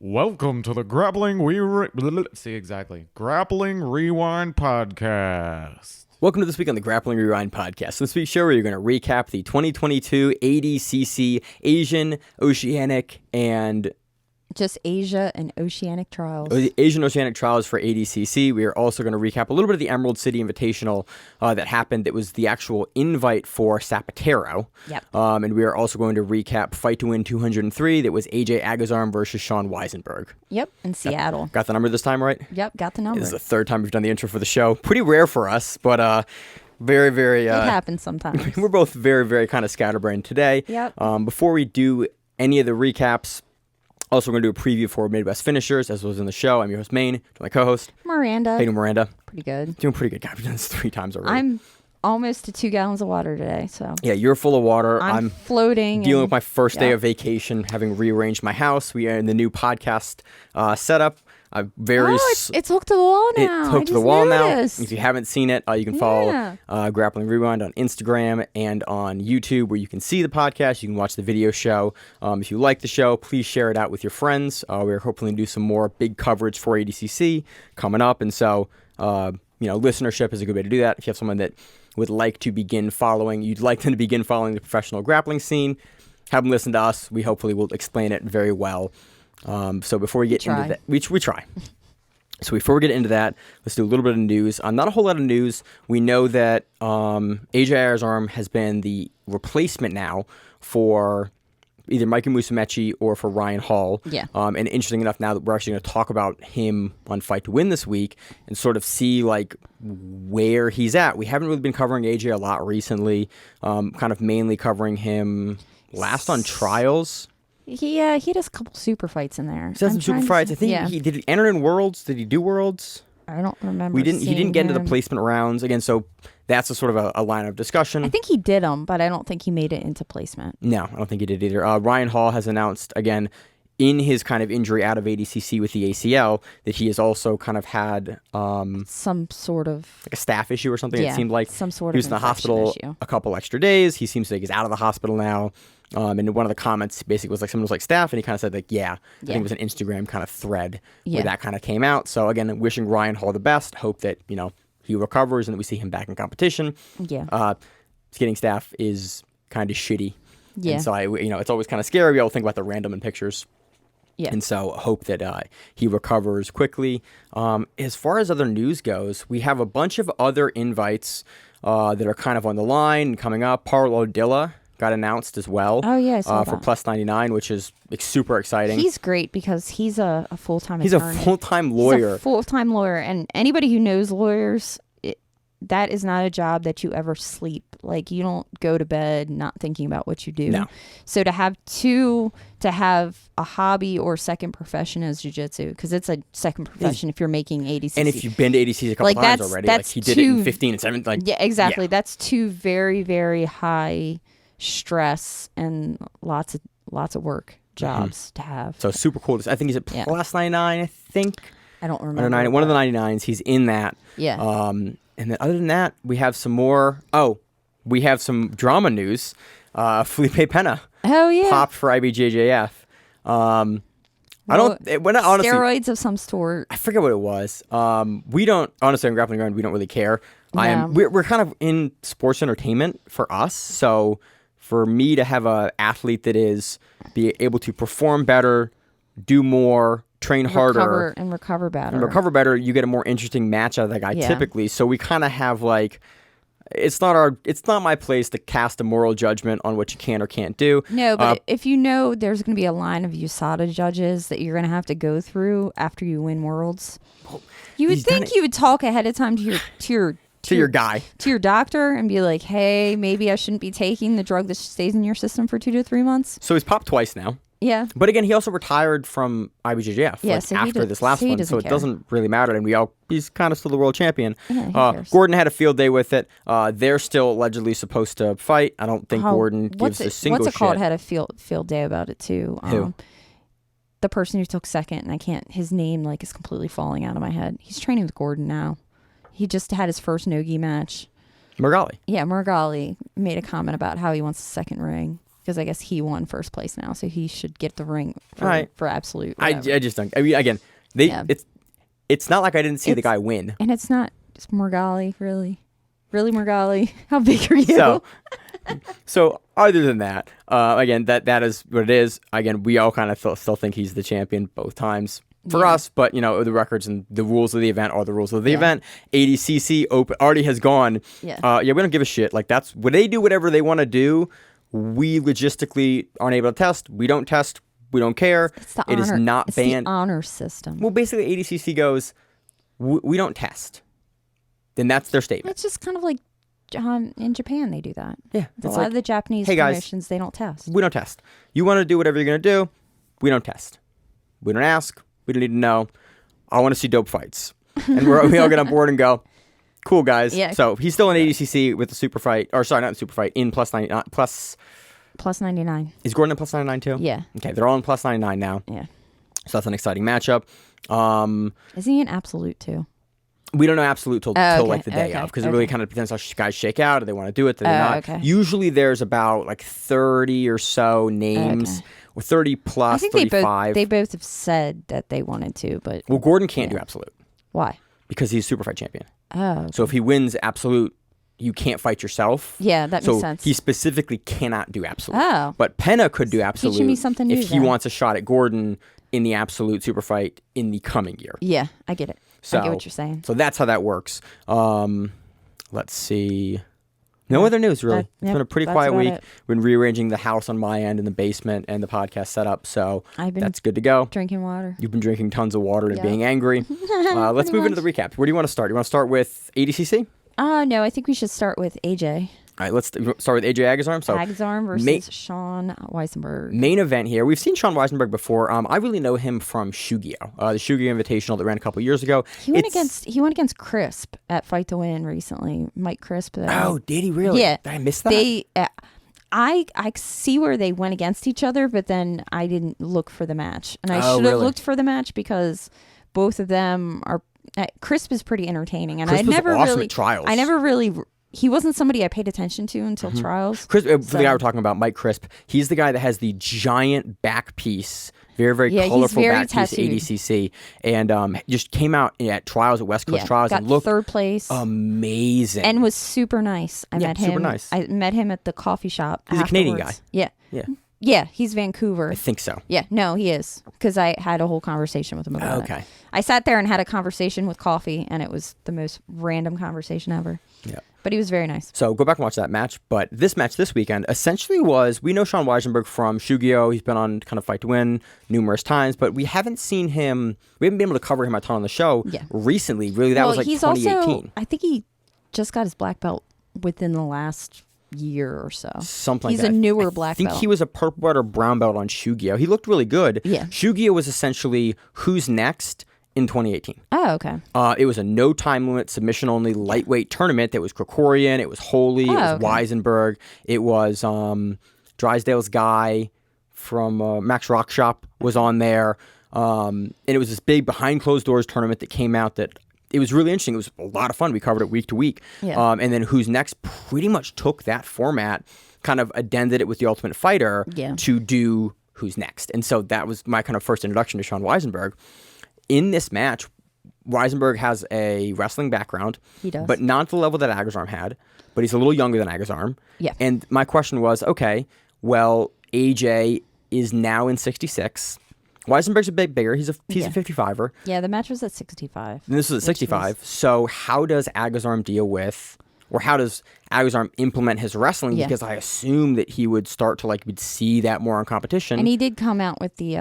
Welcome to the Grappling Grappling Rewind Podcast. Welcome to this week on the Grappling Rewind Podcast. This week's show, where you're going to recap the 2022 ADCC Asian, Oceanic, and just Asia and Oceanic trials. Asian Oceanic trials for ADCC. We are also going to recap a little bit of the Emerald City Invitational that happened. It was the actual invite for Zapatero. Yep. And we are also going to recap Fight to Win 203. That was AJ Agazarm versus Shawn Weisenberg. Yep, in Seattle. Yep. Got the number this time, right? Yep, got the number. This is the third time we've done the intro for the show. Pretty rare for us, but very, very... it happens sometimes. We're both very, very kind of scatterbrained today. Yep. Before we do any of the recaps, also, we're going to do a preview for Midwest Finishers, as was in the show. I'm your host, Maine, my co-host. Miranda. Hey, Miranda. Pretty good. Doing pretty good. God, we've done this 3 times already. I'm almost to 2 gallons of water today, so. Yeah, you're full of water. I'm floating. Dealing with my first day of vacation, having rearranged my house. We are in the new podcast setup. It's hooked to the wall now. It's hooked to the wall noticed. now. If you haven't seen it, you can follow Grappling Rewind on Instagram and on YouTube, where you can see the podcast. You can watch the video show. If you like the show, please share it out with your friends. We're hoping to do some more big coverage for ADCC coming up, and so listenership is a good way to do that. If you have someone that would like to begin following, you'd like them to begin following the professional grappling scene, have them listen to us. We hopefully will explain it very well. So before we get into that, we try. So before we get into that, let's do a little bit of news. Not a whole lot of news. We know that AJ Agazarm has been the replacement now for either Micah Musumeci or for Ryan Hall. Yeah. And interesting enough, now that we're actually going to talk about him on Fight to Win this week and sort of see like where he's at. We haven't really been covering AJ a lot recently. Kind of mainly covering him last on trials. He had a couple super fights in there. He's had some super fights. I think he did he enter in Worlds. Did he do Worlds? I don't remember. He didn't get into the placement rounds again. So that's a sort of a line of discussion. I think he did them, but I don't think he made it into placement. No, I don't think he did either. Ryan Hall has announced again in his kind of injury out of ADCC with the ACL that he has also kind of had some sort of like a staph issue or something. It seemed like some sort he was in the hospital a couple extra days. He seems like he's out of the hospital now. And one of the comments basically was like, someone was like, staph, and he kind of said like, I think it was an Instagram kind of thread where that kind of came out. So again, wishing Ryan Hall the best. Hope that he recovers and that we see him back in competition. Yeah. Getting staph is kind of shitty. Yeah. And so it's always kind of scary. We all think about the random in pictures. Yeah. And so hope that he recovers quickly. As far as other news goes, we have a bunch of other invites that are kind of on the line and coming up. Parlo Dilla got announced as well. Oh, yeah, I saw for that. plus 99, which is super exciting. He's great because he's a full-time attorney. He's a full-time lawyer. He's a full-time lawyer. And anybody who knows lawyers, that is not a job that you ever sleep. Like, you don't go to bed not thinking about what you do. No. So to have a hobby or second profession as jiu-jitsu, because it's a second profession if you're making ADCC. And if you've been to ADCC a couple times already, like he did it in 15 and 17. Yeah, exactly. Yeah. That's 2 very, very high stress and lots of work jobs to have. So super cool. I think he's at plus 99, I think. I don't remember. One of the 99s. He's in that. Yeah. And then other than that, we have some more. We have some drama news. Felipe Pena. Oh, yeah. Popped for IBJJF. Honestly, steroids of some sort. I forget what it was. We don't, honestly, on Grappling Rewind, we don't really care. No. We're kind of in sports entertainment for us. So for me to have an athlete that is be able to perform better, do more, train harder, and recover better. You get a more interesting match out of that guy typically. So we kind of have like, it's not my place to cast a moral judgment on what you can or can't do. No, but if you know there's going to be a line of USADA judges that you're going to have to go through after you win Worlds, you would think you would talk ahead of time to your guy, to your doctor, and be like, hey, maybe I shouldn't be taking the drug that stays in your system for 2 to 3 months. So he's popped twice now. Yeah. But again, he also retired from IBJJF after this last one, so it doesn't really matter. And he's kind of still the world champion. Yeah, Gordon had a field day with it. They're still allegedly supposed to fight. I don't think Gordon gives a single shit. What's it called? Had a field day about it too. Who? The person who took second, and his name is completely falling out of my head. He's training with Gordon now. He just had his first no-gi match. Murgali. Yeah, Murgali made a comment about how he wants a second ring. because I guess he won first place now, so he should get the ring for absolute. I just don't. I mean, again, it's not like I didn't see the guy win. And it's not just Morgali, really. Really, Morgali? How big are you? So other than that, again, that is what it is. Again, we all kind of still think he's the champion both times for us, but the records and the rules of the event are the rules of the event. ADCC Open already has gone. Yeah, we don't give a shit. Like, that's what they do, whatever they want to do. We logistically aren't able to test. We don't test. We don't care. It is not banned. It's the honor system. Well, basically, ADCC goes, we don't test. Then that's their statement. It's just kind of like in Japan, they do that. Yeah. A lot of the Japanese promotions, they don't test. We don't test. You want to do whatever you're going to do. We don't test. We don't ask. We don't need to know. I want to see dope fights. And we all get on board and go, cool, guys. Yeah. So he's still in ADCC with the super fight. Or sorry, not the super fight. In plus 99. Is Gordon in plus 99 too? Yeah. Okay, they're all in plus 99 now. Yeah. So that's an exciting matchup. Isn't he in absolute too? We don't know absolute till like the day of, because it really kind of depends how guys shake out. Do they want to do it? Do they not? Okay. Usually there's about like 30 or so names, or 30 plus, I think 35. They both have said that they wanted to, but... Well, Gordon can't do absolute. Why? Because he's super fight champion. Oh. Okay. So if he wins absolute, you can't fight yourself. Yeah, that makes sense. So he specifically cannot do absolute. Oh. But Penna could do absolute. Teaching me something new if he wants a shot at Gordon in the absolute super fight in the coming year. Yeah, I get it. I get what you're saying. So that's how that works. Let's see. No other news, really. It's been a pretty quiet week. We've been rearranging the house on my end in the basement and the podcast setup, so that's good to go. Drinking water. You've been drinking tons of water and being angry. Let's move into the recap. Where do you want to start? You want to start with ADCC? No, I think we should start with AJ. All right, let's start with AJ Agazarm. So Agazarm versus Shawn Weisenberg. Main event here. We've seen Shawn Weisenberg before. I really know him from Shugio, the Shugio Invitational that ran a couple years ago. He went against Crisp at Fight to Win recently. Mike Crisp. Oh, did he really? Yeah. Did I miss that? I see where they went against each other, but then I didn't look for the match, and I should have looked for the match because both of them are. Crisp is pretty entertaining, and Crisp was awesome at trials. He wasn't somebody I paid attention to until trials. The guy we're talking about, Mike Crisp, he's the guy that has the giant back piece, very colorful back piece, ADCC, and just came out at trials at West Coast Trials and looked third place, amazing, and was super nice. I met him. Super nice. I met him at the coffee shop. He's a Canadian guy. Yeah, he's Vancouver. I think so. Yeah, no, he is, because I had a whole conversation with him about it. I sat there and had a conversation with coffee, and it was the most random conversation ever. Yeah. But he was very nice. So go back and watch that match. But this match this weekend essentially was, we know Shawn Weisenberg from Shugio. He's been on kind of Fight to Win numerous times, but we haven't seen him, we haven't been able to cover him a ton on the show recently. Really, that was like 2018. Also, I think he just got his black belt within the last year or so. Something like that. He's a newer black belt. I think he was a purple belt or brown belt on Shugio. He looked really good. Yeah. Shugio was essentially who's next in 2018. Oh, okay. It was a no time limit, submission only, lightweight tournament. That was Krikorian, it was Holy, it was Weisenberg, it was Drysdale's guy from Max Rock Shop was on there. And it was this big behind closed doors tournament that came out that it was really interesting. It was a lot of fun. We covered it week to week. Yeah. And then Who's Next pretty much took that format, kind of addended it with The Ultimate Fighter to do Who's Next. And so that was my kind of first introduction to Shawn Weisenberg. In this match, Weisenberg has a wrestling background. He does. But not the level that Agazarm had. But he's a little younger than Agazarm. Yeah. And my question was, okay, well, AJ is now in 66. Weisenberg's a bit bigger. He's a 55er. Yeah, the match was at 65. And this was at 65. So how does Agazarm deal with, or how does Agazarm implement his wrestling? Because I assume that he would start to we'd see that more on competition. And he did come out with the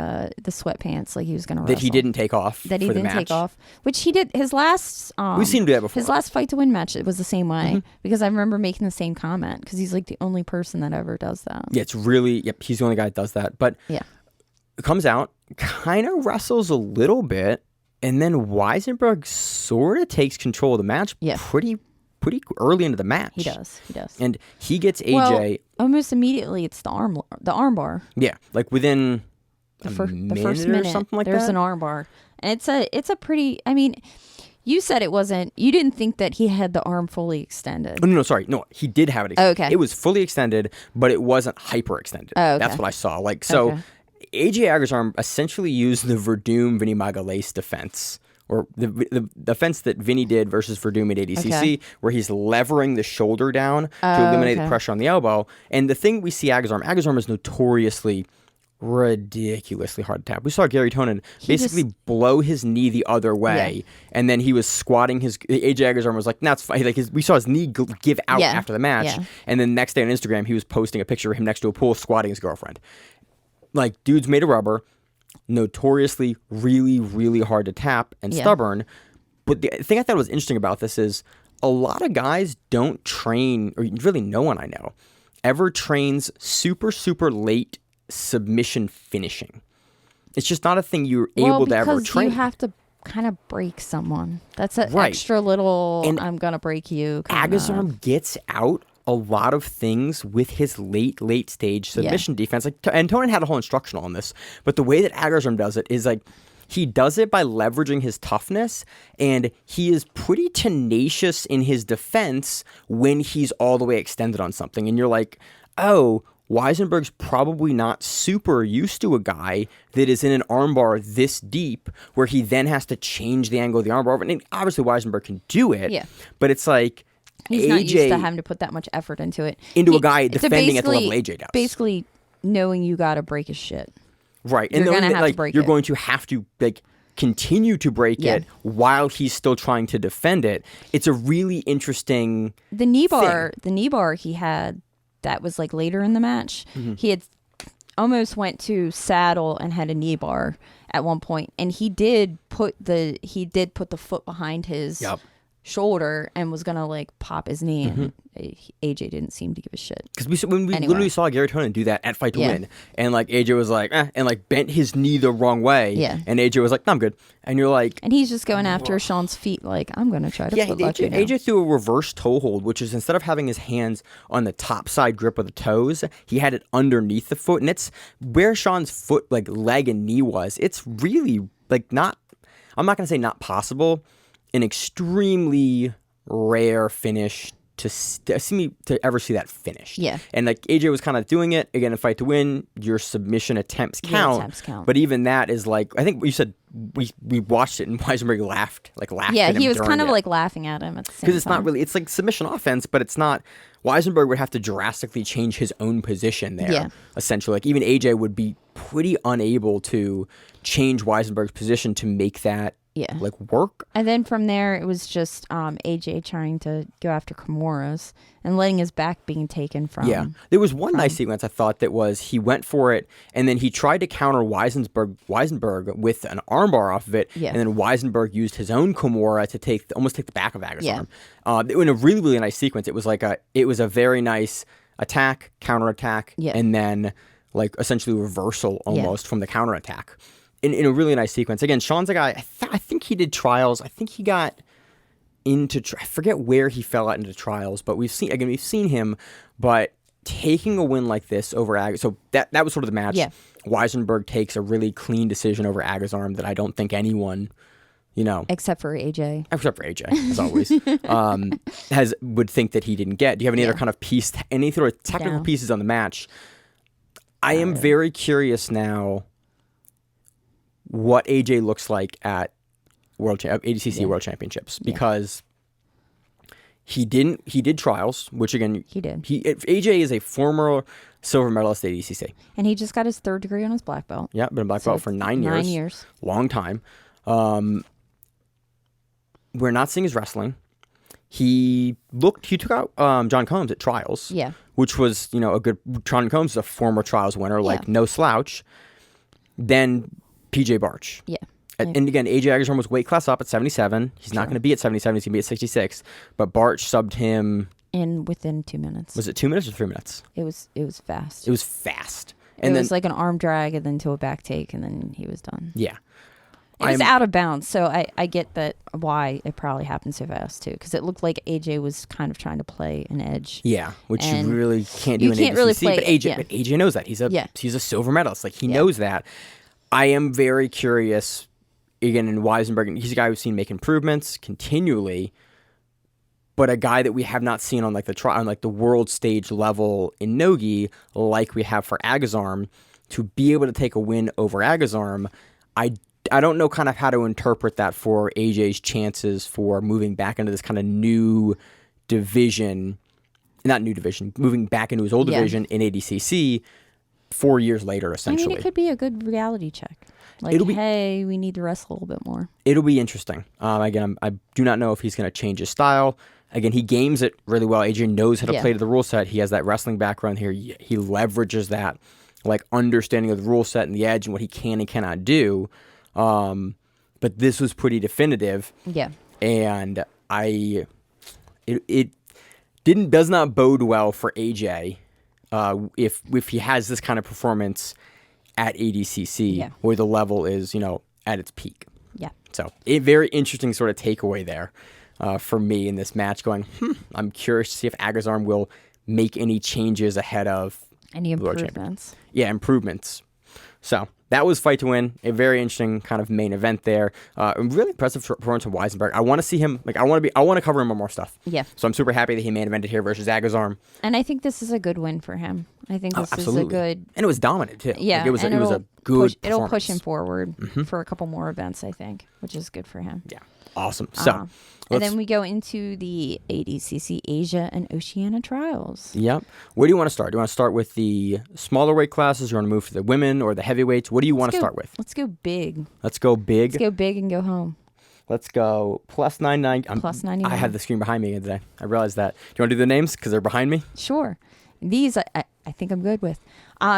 sweatpants like he was going to wrestle. That he didn't take off. That he didn't take off, which he did his last. We've seen him do that before. His last Fight to Win match, it was the same way because I remember making the same comment because he's like the only person that ever does that. Yeah, it's really he's the only guy that does that. But it comes out, kind of wrestles a little bit, and then Weisenberg sort of takes control of the match pretty early into the match. He does. And he gets AJ... Well, almost immediately, it's the armbar. Yeah, like within the first minute or something like there's that. There's an armbar. And it's a pretty... I mean, You said it wasn't. You didn't think that he had the arm fully extended. Oh, no, sorry. No, he did have it extended. Okay. It was fully extended, but it wasn't hyper extended. Oh, okay. That's what I saw. Like, so AJ Agazarm essentially used the Verdum Vinny Magalhães defense, or the defense that Vinny did versus Verdum at ADCC, where he's levering the shoulder down to eliminate the pressure on the elbow. And the thing we see Agazarm is notoriously ridiculously hard to tap. We saw Gary Tonin basically blow his knee the other way, and then he was squatting his. AJ Agazarm was like, "Nah, it's fine." Like we saw his knee give out after the match, and then next day on Instagram, he was posting a picture of him next to a pool squatting his girlfriend. Like, dude's made of rubber, notoriously really, really hard to tap and stubborn. But the thing I thought was interesting about this is a lot of guys don't train, or really no one I know ever trains super, super late submission finishing. It's just not a thing you're able to ever train. You have to kind of break someone. That's an extra little, and I'm going to break you. Agazarm gets out a lot of things with his late stage submission defense. Like, and Tonin had a whole instructional on this, but the way that Agazarm does it is like, he does it by leveraging his toughness, and he is pretty tenacious in his defense when he's all the way extended on something. And you're like, oh, Weisenberg's probably not super used to a guy that is in an armbar this deep, where he then has to change the angle of the armbar. And obviously Weisenberg can do it, but it's like he's not used to having to put that much effort into it. A guy defending at the level AJ does. Basically knowing you got to break his shit. Right. You're going to have to break it. You're going to have to continue to break it while he's still trying to defend it. It's a really interesting The knee bar he had, that was like later in the match. He had almost went to saddle and had a knee bar at one point, and he did put the foot behind his shoulder and was gonna like pop his knee, and AJ didn't seem to give a shit. Because we literally saw Gary Tonin do that at Fight to Win, and like AJ was like, and like bent his knee the wrong way, and AJ was like, no, I'm good. And you're like, and he's just going after Sean's feet, like, I'm gonna try to foot lock you now. AJ threw a reverse toe hold, which is instead of having his hands on the top side grip of the toes, he had it underneath the foot, and it's where Sean's foot, like leg and knee was. It's really like not. I'm not gonna say not possible. An extremely rare finish to ever see that finished. Yeah. And like AJ was kind of doing it again in Fight to Win. Your submission attempts count. But even that is like, I think you said we watched it and Weisenberg laughed. Yeah, he was kind of like laughing at him at the same time. Because it's not really, it's like submission offense, but it's not. Weisenberg would have to drastically change his own position there. Yeah. Essentially, like even AJ would be pretty unable to change Weisenberg's position to make that like work. And then from there, it was just AJ trying to go after Kimura's and letting his back being taken from. Yeah, there was one nice sequence I thought that was he went for it and then he tried to counter Weisenberg with an armbar off of it, and then Weisenberg used his own Kimura to almost take the back of Agazarm. In a really, really nice sequence. It was like a very nice attack, counterattack, and then like essentially reversal almost from the counterattack. In a really nice sequence. Again, Sean's a guy, I think he did trials. I think he got into, I forget where he fell out into trials, but we've seen him, but taking a win like this over Agazarm, so that was sort of the match. Yeah. Weisenberg takes a really clean decision over Agazarm that I don't think anyone, except for AJ, as always, would think that he didn't get. Do you have any other kind of any sort of technical pieces on the match? I am very curious now what AJ looks like at ADCC World Championships, because he did trials, which again he did. AJ is a former silver medalist at ADCC, and he just got his 3rd degree on his black belt. Yeah, been a black belt for 9 years. 9 years, long time. We're not seeing his wrestling. He took out John Combs at trials. Yeah, which was a good. John Combs is a former trials winner, like no slouch. Then PJ Barch. Yeah. And again, AJ Agazarm was weight class up at 77. He's not going to be at 77. He's going to be at 66. But Barch subbed him within 2 minutes. Was it 2 minutes or 3 minutes? It was fast. It was fast. And it was like an arm drag and then to a back take, and then he was done. Yeah. It was out of bounds, so I get that why it probably happened so fast too, because it looked like AJ was kind of trying to play an edge. Yeah, which you really can't do in ADCC. Really play, but AJ knows that. He's a silver medalist. Like he knows that. I am very curious again, in Weisenberg, he's a guy we've seen make improvements continually, but a guy that we have not seen on like the world stage level in Nogi, like we have for Agazarm, to be able to take a win over Agazarm. I don't know kind of how to interpret that for AJ's chances for moving back into this kind of new division, not new division, moving back into his old division in ADCC 4 years later, essentially. I mean, it could be a good reality check. Like, hey, we need to wrestle a little bit more. It'll be interesting. Again, I do not know if he's going to change his style. Again, he games it really well. AJ knows how to play to the rule set. He has that wrestling background here. He leverages that like understanding of the rule set and the edge and what he can and cannot do. But this was pretty definitive. Yeah. And it does not bode well for AJ if he has this kind of performance at ADCC where the level is, at its peak. Yeah. So a very interesting sort of takeaway there for me in this match going, I'm curious to see if Agazarm will make any changes ahead of any improvements. Yeah, improvements. So that was fight to win. A very interesting kind of main event there. Really impressive performance from Weisenberg. I want to see him. I want to cover him on more stuff. Yeah. So I'm super happy that he main evented here versus Agazarm. And I think this is a good win for him. I think this is a good. And it was dominant too. Yeah. Like it was a good. It'll push him forward for a couple more events, I think, which is good for him. Yeah. Awesome. So. And then we go into the ADCC Asia and Oceania trials. Yep. Where do you want to start? Do you want to start with the smaller weight classes? Do you want to move to the women or the heavyweights? What do you want to start with? Let's go big. Let's go big. Let's go big and go home. Let's go plus 99. Plus 99. I had the screen behind me today. I realized that. Do you want to do the names because they're behind me? Sure. These I think I'm good with.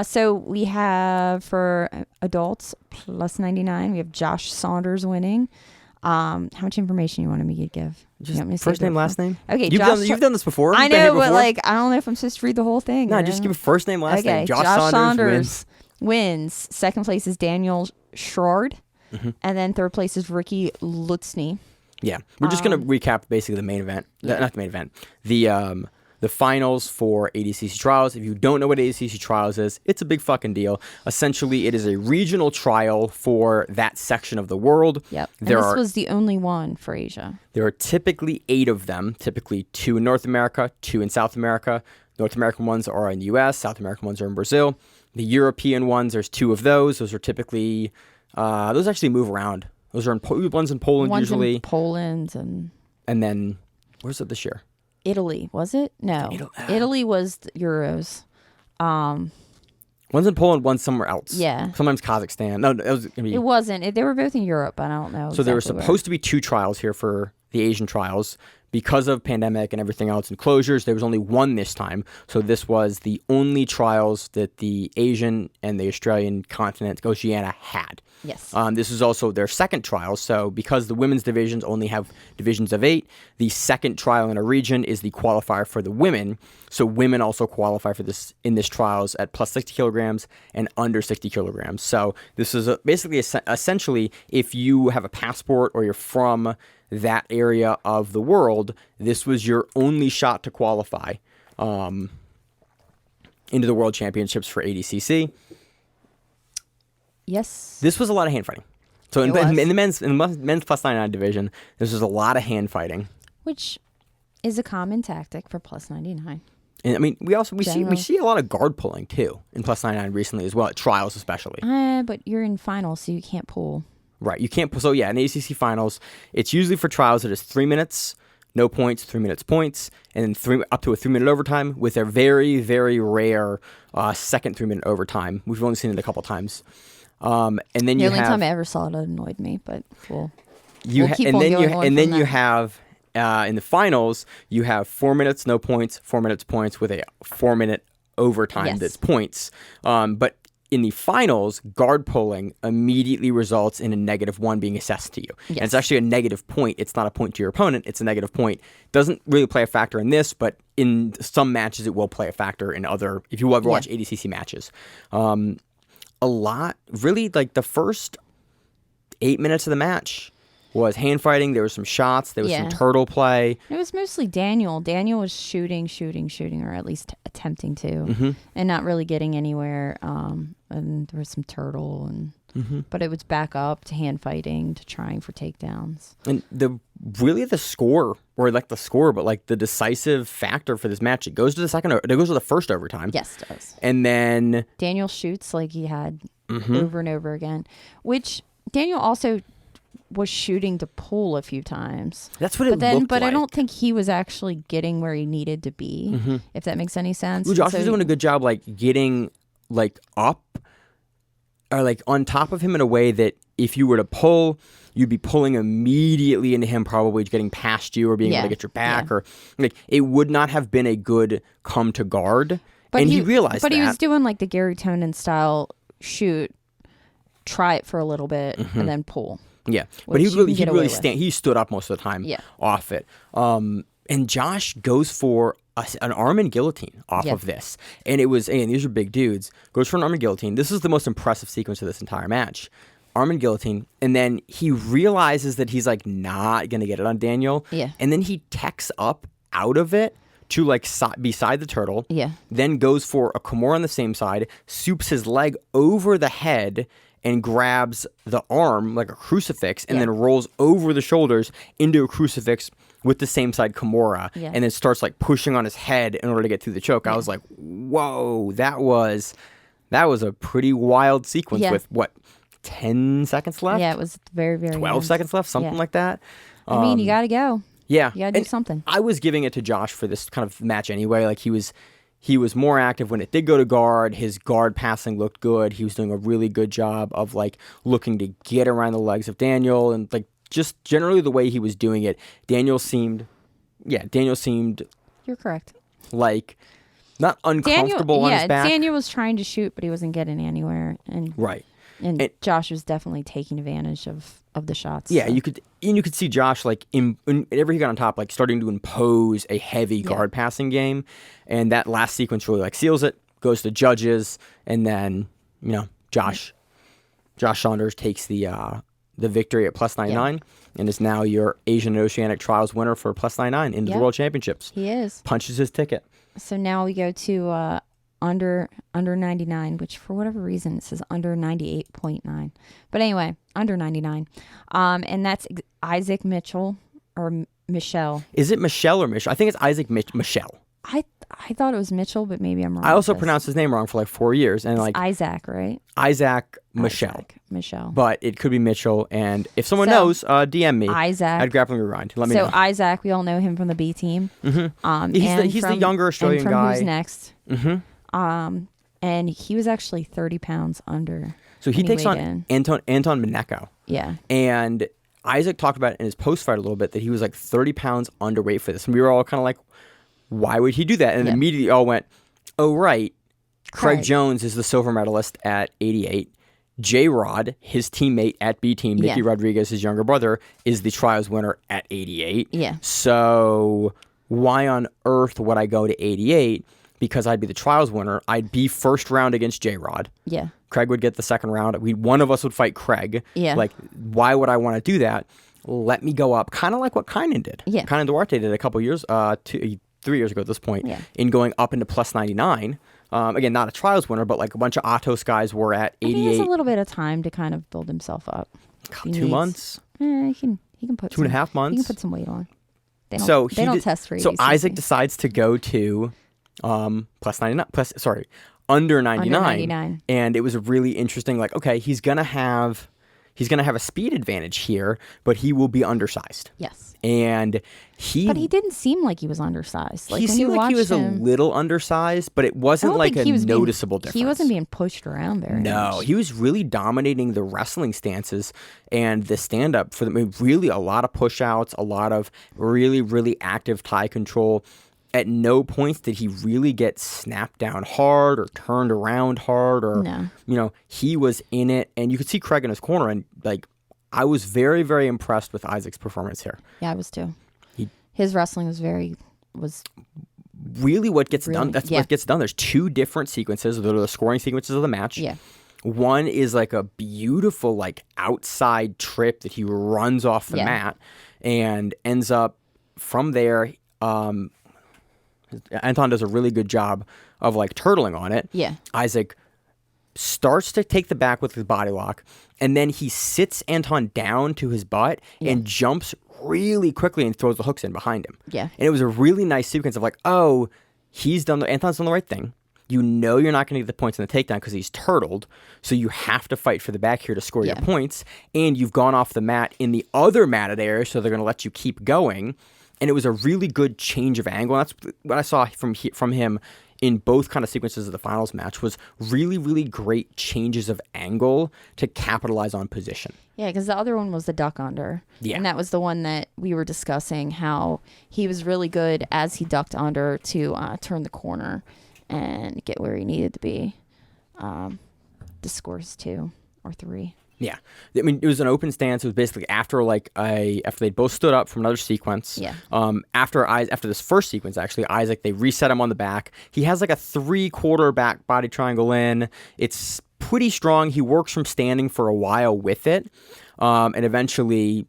So we have for adults plus 99. We have Josh Saunders winning. How much information you wanted me to give? Just first name, last name? Okay, you've done this before. I know, but like I don't know if I'm supposed to read the whole thing. No, just give a first name, last name. Josh Saunders wins. Second place is Daniel Schuardt, and then third place is Ricky Lutzny. Yeah, we're just gonna recap basically the main event. Not the main event. The finals for ADCC Trials. If you don't know what ADCC Trials is, it's a big fucking deal. Essentially, it is a regional trial for that section of the world. Yep. And this was the only one for Asia. There are typically 8 of them, typically 2 in North America, 2 in South America. North American ones are in the U.S., South American ones are in Brazil. The European ones, there's 2 of those. Those are typically, those actually move around. Those are ones in Poland usually. In Poland and then, where's it this year? Italy, was it? No. Italy was the Euros. One's in Poland, one's somewhere else. Yeah. Sometimes Kazakhstan. No, it was gonna be. It wasn't. They were both in Europe, but I don't know. So there were supposed to be 2 trials here for the Asian trials. Because of pandemic and everything else and closures, there was only 1 this time. So this was the only trials that the Asian and the Australian continent, Oceania, had. Yes. This is also their second trial. So because the women's divisions only have divisions of 8, the second trial in a region is the qualifier for the women. So women also qualify for this in this trials at plus 60 kilograms and under 60 kilograms. So this is basically essentially if you have a passport or you're from that area of the world, this was your only shot to qualify into the World Championships for ADCC. Yes. This was a lot of hand fighting. So in the men's plus 99 division, this was a lot of hand fighting, which is a common tactic for plus 99. And I mean, we see a lot of guard pulling too in plus 99 recently as well, at trials especially. But you're in finals, so you can't pull. Right, you can't pull. So yeah, in ADCC finals, it's usually for trials. It is 3 minutes, no points, 3 minutes points, and then up to a 3-minute overtime with a very, very rare second 3-minute overtime. We've only seen it a couple times. And then the only time I ever saw it annoyed me, but you have in the finals you have 4 minutes, no points, 4 minutes points with a 4-minute overtime that's points. But in the finals, guard pulling immediately results in a -1 being assessed to you. Yes. And it's actually a negative point. It's not a point to your opponent. It's a negative point. Doesn't really play a factor in this, but in some matches it will play a factor in other, if you ever watch ADCC matches. A lot, really, like the first 8 minutes of the match was hand fighting. There was some shots. There was some turtle play. It was mostly Daniel. Daniel was shooting, or at least attempting to, and not really getting anywhere. And there was some turtle and but it was back up to hand fighting, to trying for takedowns. And the score, or like the score, but like the decisive factor for this match, it goes to the first overtime. Yes, it does. And then Daniel shoots like he had over and over again, which Daniel also was shooting to pull a few times. That's what it looked like. But I don't think he was actually getting where he needed to be, if that makes any sense. Josh was doing a good job, like getting like up or like on top of him in a way that if you were to pull, you'd be pulling immediately into him, probably getting past you or being able to get your back, or like it would not have been a good come to guard. But and he realized that. But he was doing like the Gary Tonin style shoot, try it for a little bit and then pull. Yeah, but he stood up most of the time off it. And Josh goes for an arm and guillotine off of this. And it was, and these are big dudes, goes for an arm and guillotine. This is the most impressive sequence of this entire match. Arm and guillotine. And then he realizes that he's like not going to get it on Daniel. Yeah. And then he techs up out of it to like beside the turtle. Yeah. Then goes for a Kimura on the same side, soups his leg over the head and grabs the arm like a crucifix and then rolls over the shoulders into a crucifix with the same side Kimura and then starts like pushing on his head in order to get through the choke. I was like, whoa, that was a pretty wild sequence with what, 10 seconds left? Yeah, it was very, very 12 seconds left, something like that. I mean, you got to go. Yeah. You got to do something. I was giving it to Josh for this kind of match anyway. Like he was more active when it did go to guard. His guard passing looked good. He was doing a really good job of like looking to get around the legs of Daniel and like just generally the way he was doing it. Daniel seemed You're correct. Like not uncomfortable on his back. Daniel was trying to shoot, but he wasn't getting anywhere. And Josh was definitely taking advantage of the shots. Yeah, so. you could see Josh like whenever he got on top, like starting to impose a heavy guard passing game, and that last sequence really like seals it. Goes to judges, and then Josh Saunders takes the victory at plus 99 and is now your Asian and Oceanic trials winner for plus 99 into the World Championships. He is. Punches his ticket. So now we go to under 99, which for whatever reason it says under 98.9. But anyway, under 99. And that's Isaac Mitchell or Michelle. Is it Michelle or Michelle? I think it's Isaac Michelle. I thought it was Mitchell, but maybe I'm wrong. I also pronounced his name wrong for like 4 years. And like Isaac, right? Isaac Michelle. But it could be Mitchell. And if someone knows, DM me. Isaac. At Grappling Rewind. Let me know. So Isaac, we all know him from the B team. He's the younger Australian guy. Who's Next. And he was actually 30 pounds under. So he takes on Anton Mineko. Yeah. And Isaac talked about it in his post-fight a little bit that he was like 30 pounds underweight for this. And we were all kind of like, why would he do that? And immediately all went, oh, right. Craig Jones is the silver medalist at 88. J-Rod, his teammate at B team, Nicky Rodriguez, his younger brother, is the trials winner at 88. Yeah. So why on earth would I go to 88? Because I'd be the trials winner. I'd be first round against J-Rod. Yeah. Craig would get the second round. One of us would fight Craig. Yeah. Like, why would I want to do that? Let me go up. Kind of like what Kynan did. Yeah. Kynan Duarte did a couple years, 3 years ago at this point, in going up into plus 99. Again, not a trials winner, but like a bunch of Atos guys were at 88. He has a little bit of time to kind of build himself up. 2 months? He can put 2.5 months? He can put some weight on. They don't test for you. So Isaac decides to go to plus 99, under 99. And it was a really interesting, like, okay, he's gonna have a speed advantage here, but he will be undersized. Yes. But he didn't seem like he was undersized. Like, he seemed like he was a little undersized, but it wasn't like a noticeable difference. He wasn't being pushed around very much. No, he was really dominating the wrestling stances and the stand-up for them. Really a lot of push-outs, a lot of really, really active tie control. At no points did he really get snapped down hard or turned around hard or, he was in it. And you could see Craig in his corner. And, like, I was very, very impressed with Isaac's performance here. Yeah, I was too. His wrestling was really what gets done. That's what gets done. There's 2 different sequences. Those are the scoring sequences of the match. Yeah. One is like a beautiful, like, outside trip that he runs off the mat and ends up from there. Anton does a really good job of like turtling on it. Yeah. Isaac starts to take the back with his body lock, and then he sits Anton down to his butt and jumps really quickly and throws the hooks in behind him. Yeah. And it was a really nice sequence of like, oh, Anton's done the right thing. You know you're not going to get the points in the takedown because he's turtled, so you have to fight for the back here to score your points, and you've gone off the mat in the other matted area, so they're going to let you keep going. And it was a really good change of angle. And that's what I saw from him in both kind of sequences of the finals match, was really, really great changes of angle to capitalize on position. Yeah, because the other one was the duck under. Yeah. And that was the one that we were discussing, how he was really good as he ducked under to turn the corner and get where he needed to be. The score's 2 or 3. Yeah. I mean, it was an open stance. It was basically after they both stood up from another sequence. Yeah. After this first sequence, actually, Isaac, they reset him on the back. He has like a 3/4 back body triangle in. It's pretty strong. He works from standing for a while with it. And eventually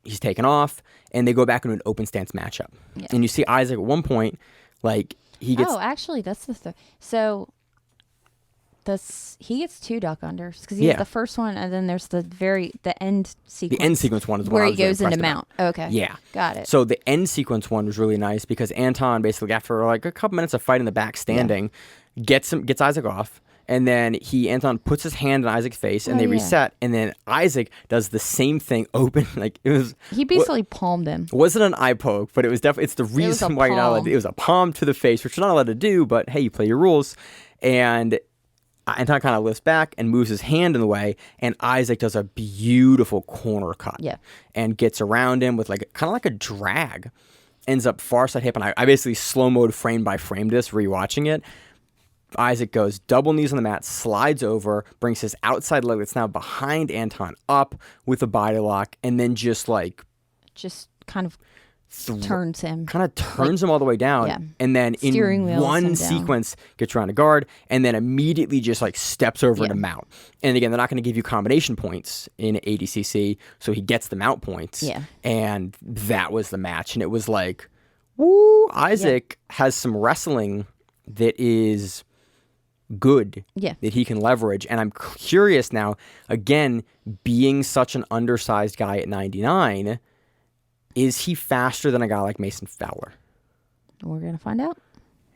he's taken off, and they go back into an open stance matchup. Yeah. And you see Isaac at one point, like, he gets... Oh, actually, that's the third. So... he gets 2 duck unders because he has the first one, and then there's the end sequence. The end sequence one is where he he goes into mount. Okay. Yeah. Got it. So the end sequence one was really nice because Anton basically, after like a couple minutes of fight in the back standing, gets Isaac off, and then Anton puts his hand on Isaac's face, and they reset, and then Isaac does the same thing open. Like, it was... He basically palmed him. It wasn't an eye poke, but it was definitely... It's the reason why you're not allowed to... It was a palm to the face, which you're not allowed to do, but hey, you play your rules. And Anton kind of lifts back and moves his hand in the way, and Isaac does a beautiful corner cut. Yeah. And gets around him with like kind of like a drag. Ends up far side hip, and I basically slow-mode frame by frame this, rewatching it. Isaac goes double knees on the mat, slides over, brings his outside leg that's now behind Anton up with a body lock, and then just kind of turns him. Kind of turns him all the way down. Yeah. And then Steering in wheels one him down. sequence gets around a guard, and then immediately just like steps over to mount. And again, they're not going to give you combination points in ADCC, so he gets the mount points. Yeah. And that was the match. And it was like, woo, Isaac has some wrestling that is good that he can leverage. And I'm curious now, again, being such an undersized guy at 99, is he faster than a guy like Mason Fowler? We're going to find out.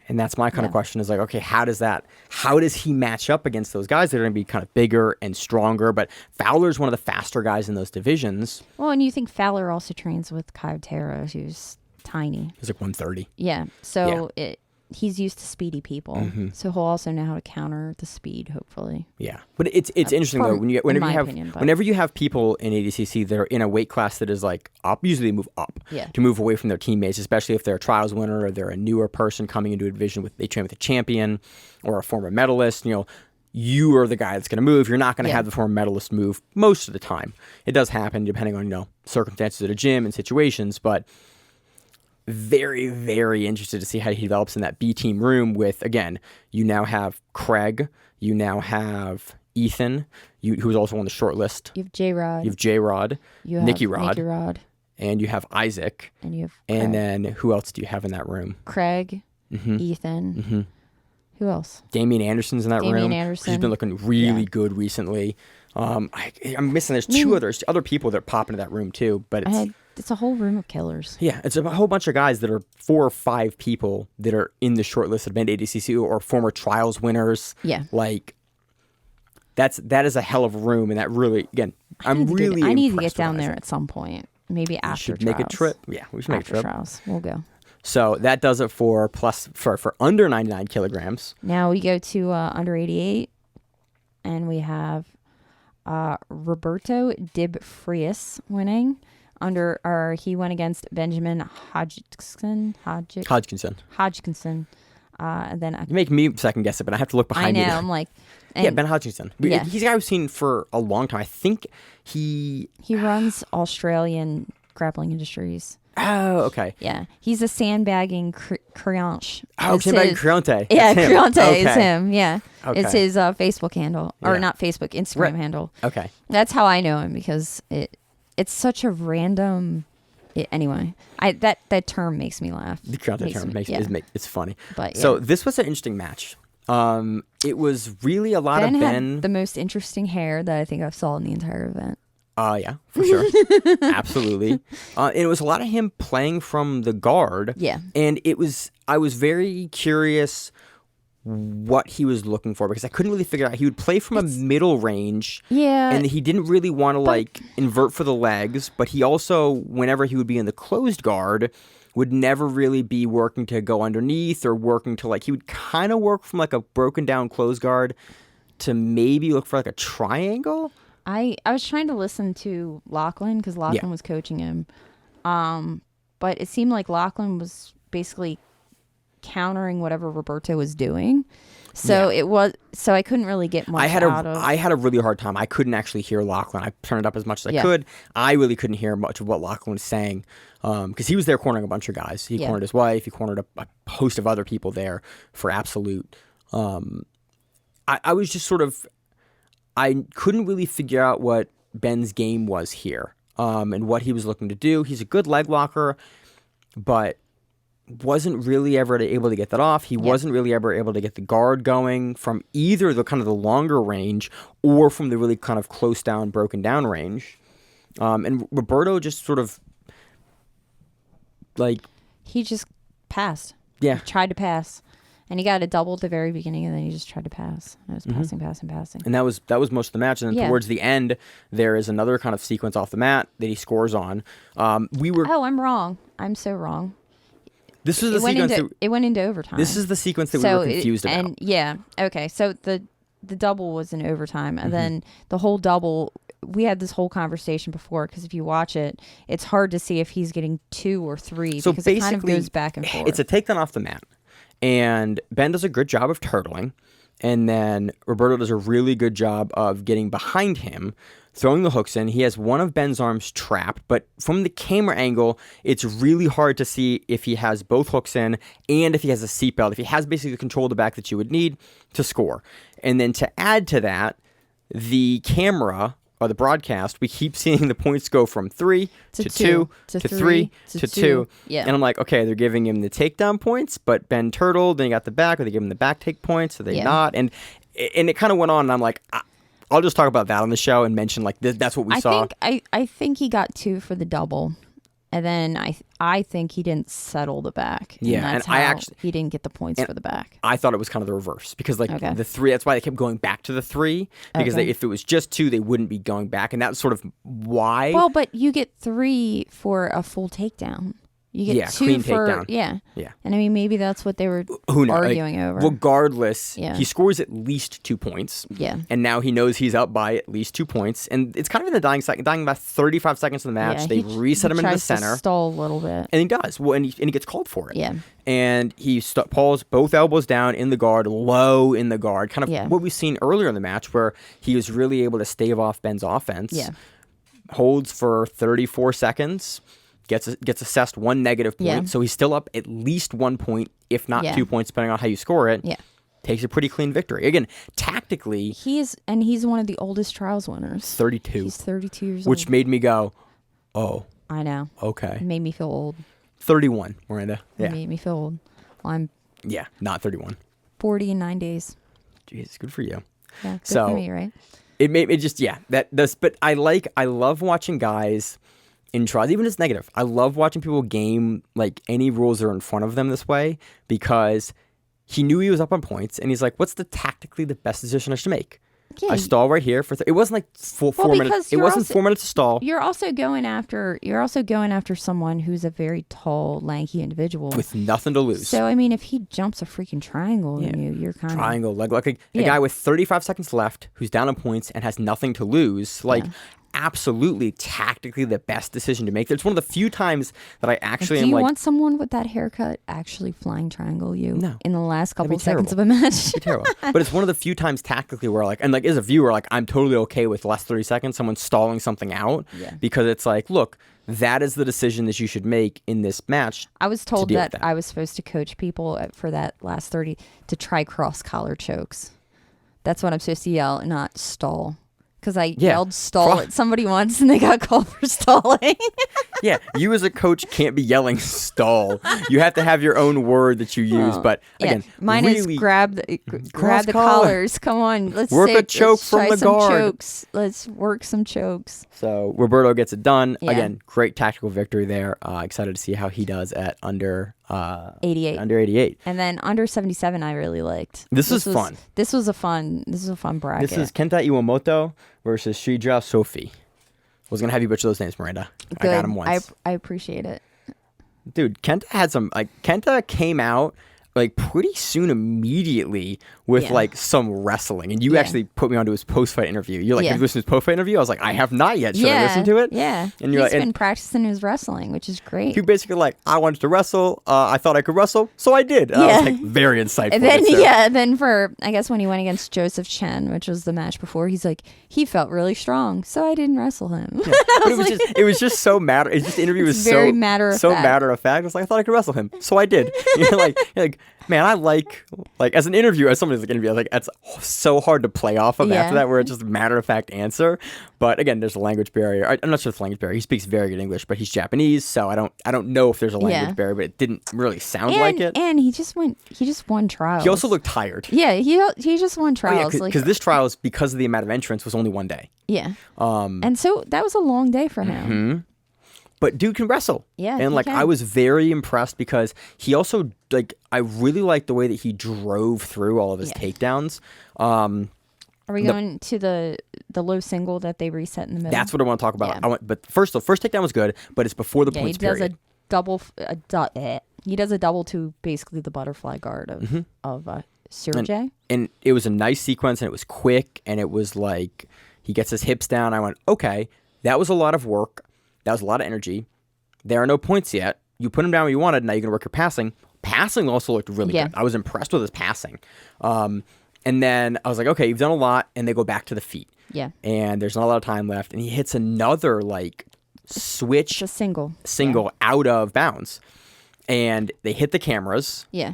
And that's my kind of question, is like, okay, how does he match up against those guys that are going to be kind of bigger and stronger? But Fowler's one of the faster guys in those divisions. Well, and you think Fowler also trains with Kyle Tara, who's tiny. He's like 130. Yeah. So he's used to speedy people. So he'll also know how to counter the speed, hopefully. Yeah. But it's interesting though, whenever you have people in ADCC that are in a weight class that is like up, usually they move up to move away from their teammates, especially if they're a trials winner or they're a newer person coming into a division they train with a champion or a former medalist. You are the guy that's going to move. You're not going to have the former medalist move most of the time. It does happen depending on, circumstances at a gym and situations, but very, very interested to see how he develops in that B team room with, again, you now have Craig, you now have Ethan, who's also on the short list. You have J-Rod. You have J-Rod, Nicky Rod, and you have Isaac. And you have Craig. And then who else do you have in that room? Craig, Ethan. Who else? Damian Anderson's in that room. Damian Anderson. He's been looking really good recently. I'm missing, there's two other people that pop into that room too, but it's a whole room of killers. Yeah, it's a whole bunch of guys that are 4 or 5 people that are in the short list that have been to ADCC or former trials winners. Yeah. Like, that is a hell of a room, and that really, again, I need to get down there at some point. Maybe after should trials. Make a trip. Yeah, we should make a trip. After trials, we'll go. So that does it for under 99 kilograms. Now we go to under 88, and we have Roberto Dib Frias winning. He went against Benjamin Hodgkinson. And then you make me second guess it, but I have to look behind me. I know. I'm like, Ben Hodgkinson. Yeah. He's a guy I've seen for a long time. I think he runs Australian Grappling Industries. Oh, okay. Yeah, he's a sandbagging Creonte. Oh, sandbagging Creonte. Yeah, Creonte is him. Yeah, okay. It's his Facebook handle, or not Facebook, Instagram handle. Okay, that's how I know him because it's such a random. Anyway, that term makes me laugh. The Creonte term makes it's funny. But so this was an interesting match. It was really a lot Ben of had Ben. the most interesting hair that I think I've saw in the entire event. Yeah, for sure. Absolutely. And it was a lot of him playing from the guard. Yeah. And I was very curious what he was looking for because I couldn't really figure out. He would play from a middle range. Yeah. And he didn't really want to like invert for the legs, but he also, whenever he would be in the closed guard, would never really be working to go underneath or working to like, he would kind of work from like a broken down closed guard to maybe look for like a triangle. I was trying to listen to Lachlan because Lachlan was coaching him. But it seemed like Lachlan was basically countering whatever Roberto was doing. So I couldn't really get much out of. I had a really hard time. I couldn't actually hear Lachlan. I turned it up as much as I could. I really couldn't hear much of what Lachlan was saying because he was there cornering a bunch of guys. He cornered his wife. He cornered a host of other people there for absolute. I was just sort of. I couldn't really figure out what Ben's game was here and what he was looking to do. He's a good leg locker, but wasn't really ever able to get that off. He wasn't really ever able to get the guard going from either the kind of the longer range or from the really kind of close down, broken down range. And Roberto just sort of like... He just passed. Yeah. He tried to pass. And he got a double at the very beginning, and then he just tried to pass. And it was passing. And that was most of the match. And then towards the end, there is another kind of sequence off the mat that he scores on. Oh, I'm wrong. I'm so wrong. This is the sequence. It went into overtime. This is the sequence that we were confused about. And okay. So the double was in overtime, and then the whole double. We had this whole conversation before because if you watch it, it's hard to see if he's getting 2 or 3 so because it kind of goes back and forth. It's a takedown off the mat. And Ben does a good job of turtling. And then Roberto does a really good job of getting behind him, throwing the hooks in. He has one of Ben's arms trapped, but from the camera angle, it's really hard to see if he has both hooks in and if he has a seatbelt, if he has basically the control of the back that you would need to score. And then to add to that, the camera... or the broadcast, we keep seeing the points go from 3 to 2 to 3 to 2. Yeah. And I'm like, okay, they're giving him the takedown points, but Ben turtled, then he got the back, or they give him the back take points, or they not. And it kind of went on, and I'm like, I'll just talk about that on the show and mention, like, that's what we saw. I think he got 2 for the double. And then I think he didn't settle the back. Yeah, and that's how he didn't get the points for the back. I thought it was kind of the reverse because like the 3, that's why they kept going back to the 3 because if it was just 2, they wouldn't be going back, and that's sort of why. Well, but you get 3 for a full takedown. You get 2 clean for takedown. Yeah. Yeah. And I mean, maybe that's what they were arguing over. Regardless, he scores at least 2 points. Yeah. And now he knows he's up by at least 2 points. And it's kind of in the dying about 35 seconds of the match. Yeah, they reset him into the center. To stall a little bit. And he does. Well, and he gets called for it. Yeah. And he pulls both elbows down in the guard, low in the guard. Kind of what we've seen earlier in the match where he was really able to stave off Ben's offense. Yeah. Holds for 34 seconds. Gets assessed 1 negative point, so he's still up at least 1 point, if not 2 points, depending on how you score it. Yeah. Takes a pretty clean victory. Again, tactically... He's one of the oldest trials winners. 32. He's 32 years old. Which made me go, oh. I know. Okay. It made me feel old. 31, Miranda. Yeah. It made me feel old. Well, I'm... Yeah, not 31. 40 in 9 days. Jeez, good for you. Yeah, good for me, right? It made me just, but I love watching guys... in trials, even if it's negative. I love watching people game like any rules that are in front of them this way because he knew he was up on points and he's like, what's tactically the best decision I should make? Yeah, I stall right here for it wasn't like 4 minutes. It wasn't 4 minutes to stall. You're also going after someone who's a very tall, lanky individual with nothing to lose. So I mean, if he jumps a freaking triangle in you're kind of triangle like a guy with 35 seconds left who's down on points and has nothing to lose. Absolutely tactically the best decision to make. It's one of the few times that I actually Do you want someone with that haircut actually flying triangle you in the last couple seconds of a match? It'd be terrible. But it's one of the few times tactically where as a viewer, I'm totally okay with the last 30 seconds, someone stalling something out because it's like, look, that is the decision that you should make in this match. I was told that I was supposed to coach people for that last 30 to try cross collar chokes. That's what I'm supposed to yell, not stall. Because I yelled stall at somebody once and they got called for stalling. Yeah, you as a coach can't be yelling stall. You have to have your own word that you use. But again, mine really is grab the collars. Come on, let's work a choke let's from try the some guard. chokes. Let's work some chokes. So Roberto gets it done. Yeah. Again, great tactical victory there. Excited to see how he does at under 88. Under 88. And then under 77, I really liked. This was fun. This was a fun bracket. This is Kenta Iwamoto versus Sridra Sophie. Was gonna have you butcher those names, Miranda. Good. I got him once. I appreciate it. Dude, Kenta had some Kenta came out pretty soon immediately with some wrestling, and you actually put me onto his post-fight interview. You're like, have you listened to his post-fight interview? I was like, I have not yet. Should I listen to it? Yeah, and you're he's been practicing his wrestling, which is great. He basically I wanted to wrestle. I thought I could wrestle, so I did. I was like, very insightful. And then then for I guess when he went against Joseph Chen, which was the match before, he's like, he felt really strong, so I didn't wrestle him. Yeah. But it was just so matter. It's just the interview was very so matter of fact. I was like, I thought I could wrestle him, so I did. You're like, man, I like as an interview, as somebody's interview, that's so hard to play off of after that, where it's just a matter of fact answer. But again, there's a language barrier. I'm not sure if it's a language barrier. He speaks very good English, but he's Japanese, so I don't know if there's a language barrier, but it didn't really sound like it. And he just won trials. He also looked tired. Yeah, he just won trials. Because this trials, because of the amount of entrants, was only one day. Yeah. And so that was a long day for him. Mm-hmm. But dude can wrestle. Yeah, and I was very impressed because he also I really liked the way that he drove through all of his takedowns. Are we going to the low single that they reset in the middle? That's what I want to talk about. Yeah. But first takedown was good, but it's before the points period. He does a double to basically the butterfly guard of Sridra. And it was a nice sequence, and it was quick, and it was he gets his hips down. I went, okay, that was a lot of work. That was a lot of energy. There are no points yet. You put him down where you wanted. Now you're going to work your passing. Passing also looked really good. I was impressed with his passing. And then I was like, okay, you've done a lot. And they go back to the feet. Yeah. And there's not a lot of time left. And he hits another switch. It's a single out of bounds. And they hit the cameras. Yeah.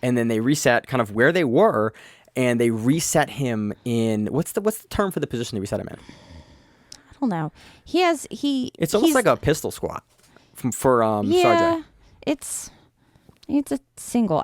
And then they reset kind of where they were. And they reset him in, what's the term for the position they reset him in? I don't know. It's almost like a pistol squat for yeah, Sridra. It's a single.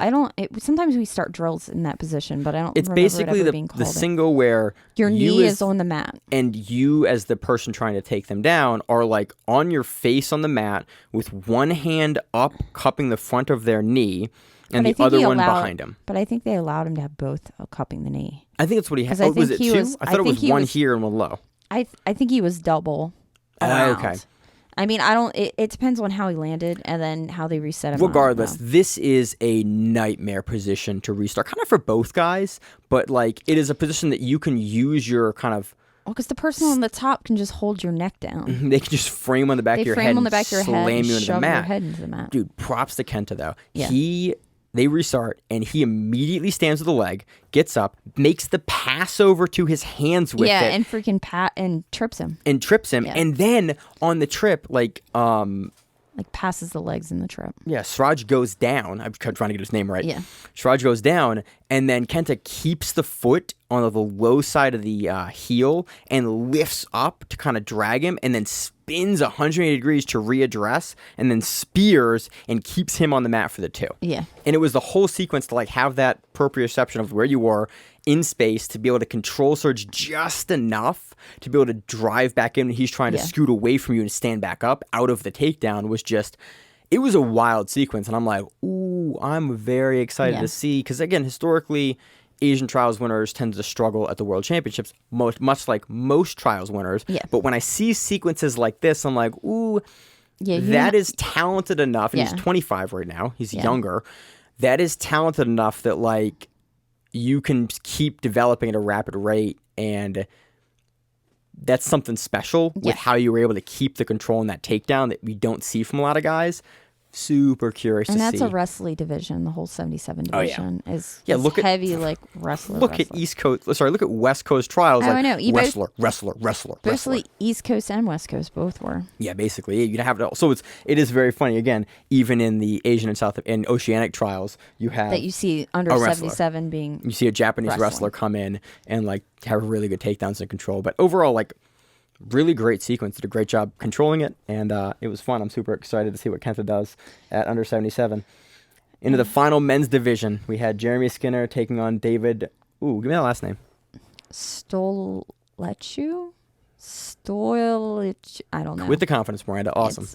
Sometimes we start drills in that position, but I don't. It's remember basically it ever being called the single where your knee is on the mat, and you as the person trying to take them down are on your face on the mat with one hand up, cupping the front of their knee, and the other one behind him. But I think they allowed him to have both cupping the knee. I think that's what he had. Was it two? I thought it was one here and one low. I think he was double. Okay. I mean, it depends on how he landed and then how they reset him. Regardless, this is a nightmare position to restart, kind of for both guys, but it is a position that you can use your kind of. Well, because the person on the top can just hold your neck down. They can just frame on the back of your head and slam you into the mat. Your head into the mat. Dude, props to Kenta though. Yeah. They restart, and he immediately stands with the leg, gets up, makes the pass over to his hands with it. Yeah, and freaking and trips him. Yeah. And then on the trip, passes the legs in the trip. Yeah, Sridra goes down. I'm trying to get his name right. Yeah. Sridra goes down, and then Kenta keeps the foot on the low side of the heel and lifts up to kind of drag him, and then spins 180 degrees to readdress, and then spears and keeps him on the mat for the two. Yeah. And it was the whole sequence to have that proprioception of where you were in space to be able to control surge just enough to be able to drive back in when he's trying to scoot away from you and stand back up out of the takedown it was a wild sequence. And I'm like, ooh, I'm very excited to see. Because again, historically, Asian trials winners tend to struggle at the World Championships, much like most trials winners. Yeah. But when I see sequences like this, I'm like, ooh, that is talented enough. And he's 25 right now. He's younger. That is talented enough that you can keep developing at a rapid rate, and that's something special with how you were able to keep the control in that takedown that we don't see from a lot of guys. Super curious to see. And that's a wrestling division. The whole 77 division is heavy wrestler. Look at West Coast trials. I know. Wrestler. Basically, East Coast and West Coast both were. Yeah, basically. You have it all. So it is very funny. Again, even in the Asian and Oceanic trials, you have that you see under 77 being. You see a Japanese wrestler come in and have really good takedowns and control. But overall, really great sequence. Did a great job controlling it, and it was fun. I'm super excited to see what Kenta does at under 77. Into the final men's division, we had Jeremy Skinner taking on David. Ooh, give me that last name. Stolich. I don't know. With the confidence, Miranda. Awesome.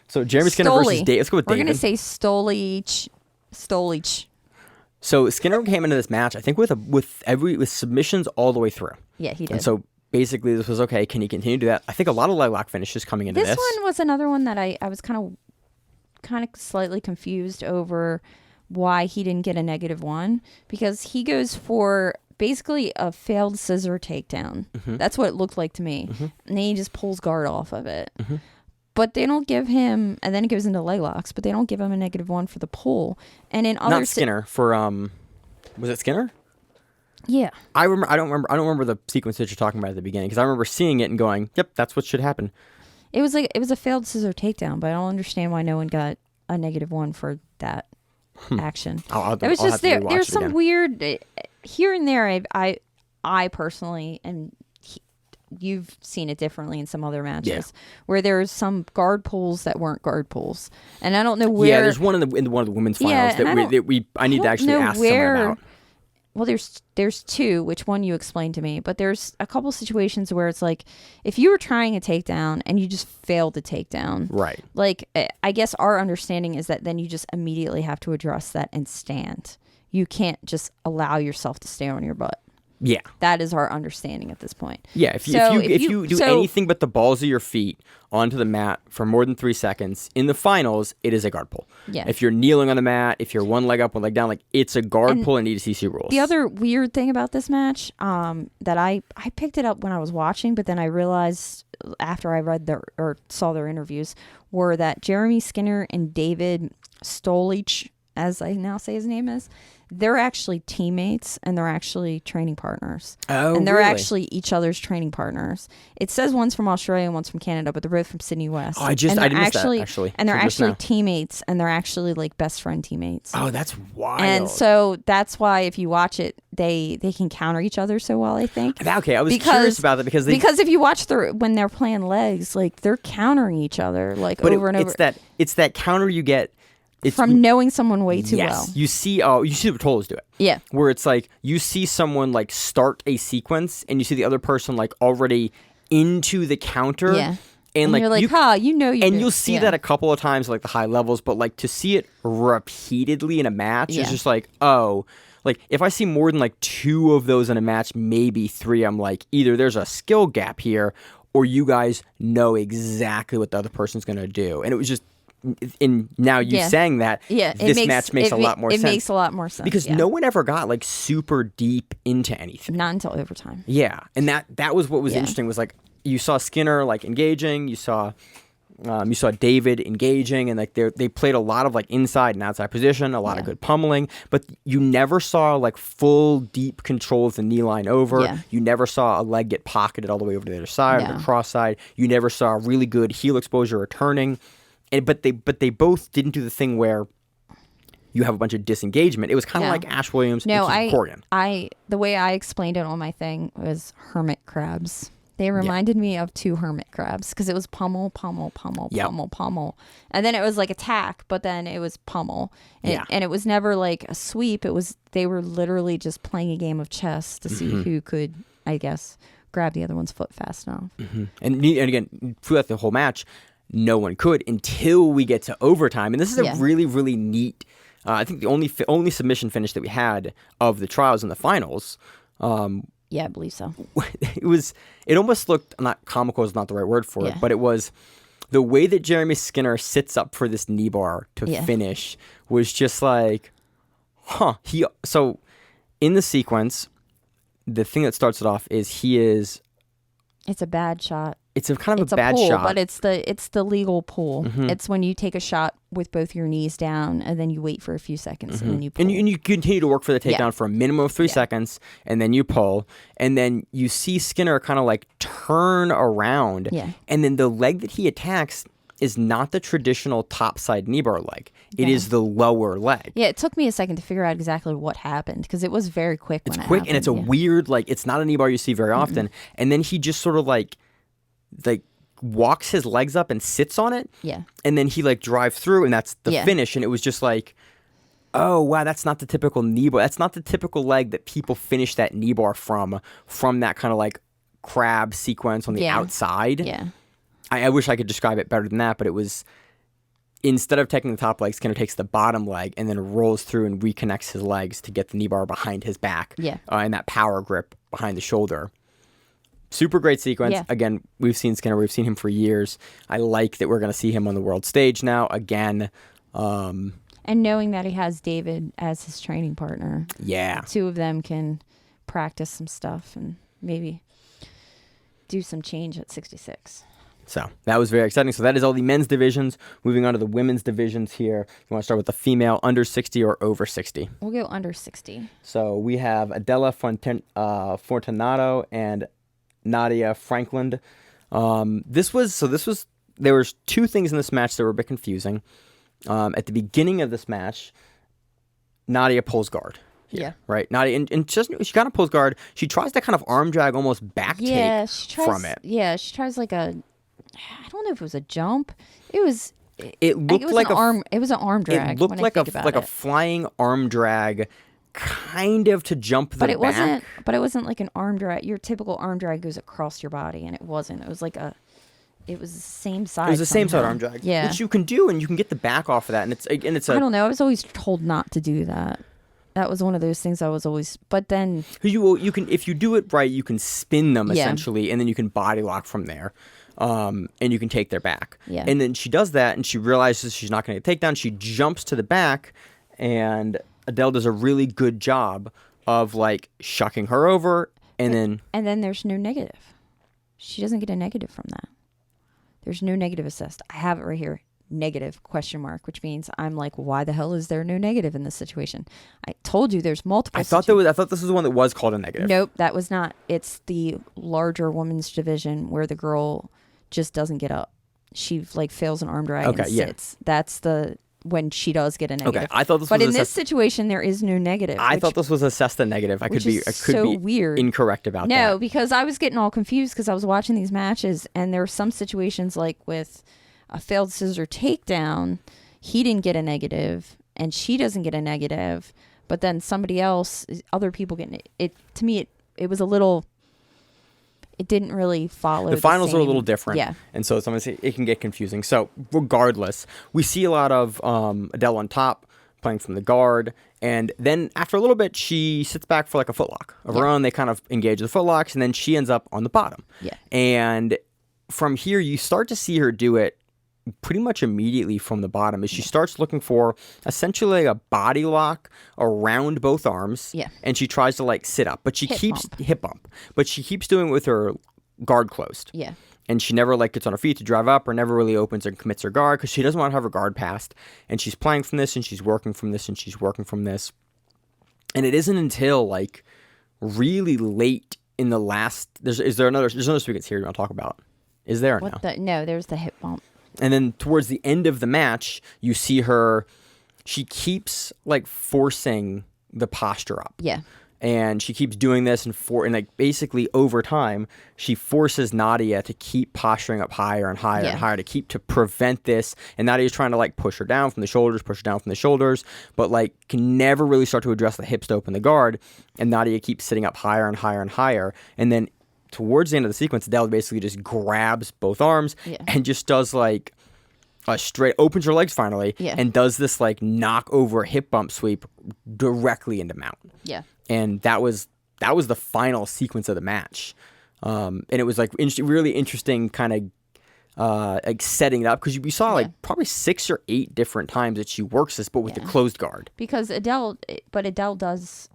So Jeremy Skinner versus David. Let's go with David. We're going to say Stolich. So Skinner came into this match, I think, with submissions all the way through. Yeah, he did. And so basically this was, okay, can he continue to do that? I think a lot of leg lock finishes coming into this. This one was another one that I was kind of slightly confused over why he didn't get a -1, because he goes for basically a failed scissor takedown. That's what it looked like to me. And then he just pulls guard off of it. But they don't give him, and then it goes into leg locks, but they don't give him a -1 for the pull. And in other Not Skinner, for was it Skinner? Yeah. I don't remember the sequence that you're talking about at the beginning, because I remember seeing it and going, "Yep, that's what should happen." It was a failed scissor takedown, but I don't understand why no one got a -1 for that action. It was just there's some weird here and there. I personally, and you've seen it differently in some other matches, where there's some guard pulls that weren't guard pulls, and I don't know where. Yeah, there's one in one of the women's finals that I need to actually ask someone about. Well, there's two, which one you explained to me, but there's a couple situations where it's like, if you were trying a takedown and you just failed the takedown, right? Like, I guess our understanding is that then you just immediately have to address that and stand. You can't just allow yourself to stay on your butt. Yeah, that is our understanding at this point. Yeah, if you do anything but the balls of your feet onto the mat for more than 3 seconds in the finals, it is a guard pull. Yeah. If you're kneeling on the mat, if you're one leg up, one leg down, like, it's a guard pull in ADCC rules. The other weird thing about this match, that I picked it up when I was watching, but then I realized after I read or saw their interviews, were that Jeremy Skinner and David Stolich, as I now say his name is, they're actually teammates and they're actually training partners. Oh, and they're really? actually each other's training partners. It says one's from Australia and one's from Canada, but they're both from Sydney West. Oh, I missed that, actually. And they're actually teammates, and they're actually like best friend teammates. Oh, that's wild. And so that's why if you watch it, they can counter each other so well, I think. Okay, I was curious about that because if you watch when they're playing legs, like, they're countering each other over and over. It's that counter you get. From knowing someone way too well. You see the Patollas do it. Yeah. Where it's like you see someone like start a sequence and you see the other person like already into the counter. Yeah. And like you're like, you'll see that a couple of times, like the high levels, but like to see it repeatedly in a match is just like, oh, like if I see more than like 2 of those in a match, maybe 3, I'm like, either there's a skill gap here or you guys know exactly what the other person's going to do. And it was just, and now you saying that, this match makes a lot more sense. It makes a lot more sense. Because no one ever got like super deep into anything. Not until overtime. Yeah. And that was what was interesting, was like you saw Skinner like engaging, you saw David engaging, and like they played a lot of like inside and outside position, a lot of good pummeling, but you never saw like full deep control of the knee line over. Yeah. You never saw a leg get pocketed all the way over to the other side or the cross side. You never saw really good heel exposure or turning. But they both didn't do the thing where you have a bunch of disengagement. It was kind of like Ash Williams and Keith Corrigan. The way I explained it on my thing was hermit crabs. They reminded me of 2 hermit crabs because it was pummel, pummel, pummel, pummel, pummel. And then it was like attack, but then it was pummel. And it was never like a sweep. They were literally just playing a game of chess to see who could, I guess, grab the other one's foot fast enough. And again, throughout the whole match, no one could until we get to overtime. And this is a really, really neat, I think the only submission finish that we had of the trials in the finals. Yeah, I believe so. It almost looked, not comical is not the right word for it, but it was the way that Jeremy Skinner sits up for this knee bar to finish was just like, so in the sequence, the thing that starts it off is it's a bad shot. It's a kind of it's a bad pull, shot. But it's the legal pull. It's when you take a shot with both your knees down and then you wait for a few seconds and then you pull. And you continue to work for the takedown for a minimum of 3 seconds, and then you pull. And then you see Skinner kind of like turn around. Yeah. And then the leg that he attacks, is not the traditional topside knee bar leg. It is the lower leg. Yeah, it took me a second to figure out exactly what happened because it was very quick. It's quick and it's a weird, like, it's not a knee bar you see very often. And then he just sort of like walks his legs up and sits on it. Yeah. And then he like drives through, and that's the finish. And it was just like, oh wow, that's not the typical knee bar. That's not the typical leg that people finish that knee bar from that kind of like crab sequence on the outside. Yeah. I wish I could describe it better than that, but it was, instead of taking the top leg, Skinner takes the bottom leg and then rolls through and reconnects his legs to get the knee bar behind his back. Yeah. And that power grip behind the shoulder. Super great sequence. Yeah. Again, we've seen Skinner. We've seen him for years. I like that we're going to see him on the world stage now again. And knowing that he has David as his training partner. Yeah. Two of them can practice some stuff and maybe do some change at 66. So that was very exciting. So that is all the men's divisions. Moving on to the women's divisions here. You want to start with the female, under 60 or over 60? We'll go under 60. So we have Adela Fortunato and Nadia Franklin. There was two things in this match that were a bit confusing. At the beginning of this match, Nadia pulls guard. Yeah. Right. Nadia, and she kind of pulls guard. She tries to kind of arm drag, almost back take from it. Yeah, she tries like I don't know if it was a jump. It was. It looked like It was an arm drag. It looked like a flying arm drag, kind of to jump the back. Wasn't. But it wasn't like an arm drag. Your typical arm drag goes across your body, and it wasn't. It was like It was the same side. It was the same side arm drag. Yeah. Which you can do, and you can get the back off of that, and it's. I don't know. I was always told not to do that. That was one of those things I was always. But then you can, if you do it right, you can spin them essentially, and then you can body lock from there. And you can take their back. Yeah. And then she does that, and she realizes she's not going to get takedown. She jumps to the back, and Adele does a really good job of like shucking her over, and then there's no negative. She doesn't get a negative from that. There's no negative assessed. I have it right here. Negative ? Which means I'm like, why the hell is there no negative in this situation? I told you there's multiple. I thought this was the one that was called a negative. Nope, that was not. It's the larger women's division where the girl just doesn't get up. She like fails an arm drag and sits. That's when she does get a negative. Okay, I thought this but was in this situation there is no negative. I thought this was assessed a negative. I could be weird. Incorrect about that. No, because I was getting all confused because I was watching these matches and there were some situations like with a failed scissor takedown, he didn't get a negative and she doesn't get a negative, but then somebody else, other people getting it. To me, it was a little. It didn't really follow. The finals same. are a little different. Yeah. And so it can get confusing. So regardless, we see a lot of Adele on top playing from the guard. And then after a little bit, she sits back for like a footlock of her own. They kind of engage the footlocks, and then she ends up on the bottom. Yeah. And from here, you start to see her do it pretty much immediately from the bottom as she starts looking for essentially a body lock around both arms. Yeah. And she tries to like sit up, but she hip bump, but she keeps doing it with her guard closed. Yeah. And she never like gets on her feet to drive up or never really opens or commits her guard because she doesn't want to have her guard passed. And she's playing from this and she's working from this and she's working from this. And it isn't until like really late in the last, there's another sequence here you want to talk about. Is there? No, there's the hip bump. And then towards the end of the match, you see her, she keeps like forcing the posture up. Yeah. And she keeps doing this and like basically over time, she forces Nadia to keep posturing up higher and higher and higher to prevent this. And Nadia's trying to like push her down from the shoulders, but like can never really start to address the hips to open the guard. And Nadia keeps sitting up higher and higher and higher. And then towards the end of the sequence, Adele basically just grabs both arms and just does like a straight, opens her legs finally, and does this like knock over hip bump sweep directly into mount. Yeah. And that was the final sequence of the match. And it was like really interesting kind of like setting it up because we saw like probably 6 or 8 different times that she works this, but with the closed guard. Because Adele does.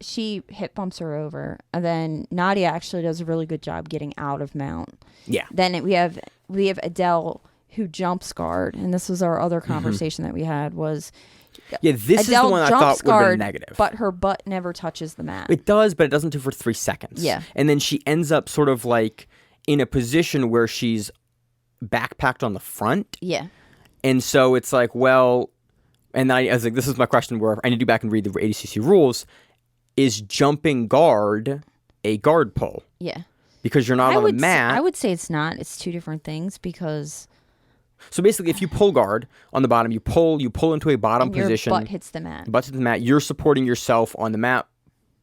She hip bumps her over, and then Nadia actually does a really good job getting out of mount. Yeah. Then we have Adele who jumps guard, and this was our other conversation that we had was. Yeah, this Adele is the one I thought would have been negative. But her butt never touches the mat. It does, but it doesn't do for 3 seconds. Yeah. And then she ends up sort of like in a position where she's backpacked on the front. Yeah. And so it's like, well, and I was like, this is my question where I need to go back and read the ADCC rules. Is jumping guard a guard pull? Yeah. Because you're not on the mat. I would say it's not. It's two different things because... So basically, if you pull guard on the bottom, you pull into a bottom and position. your butt hits the mat. Butt hits the mat. You're supporting yourself on the mat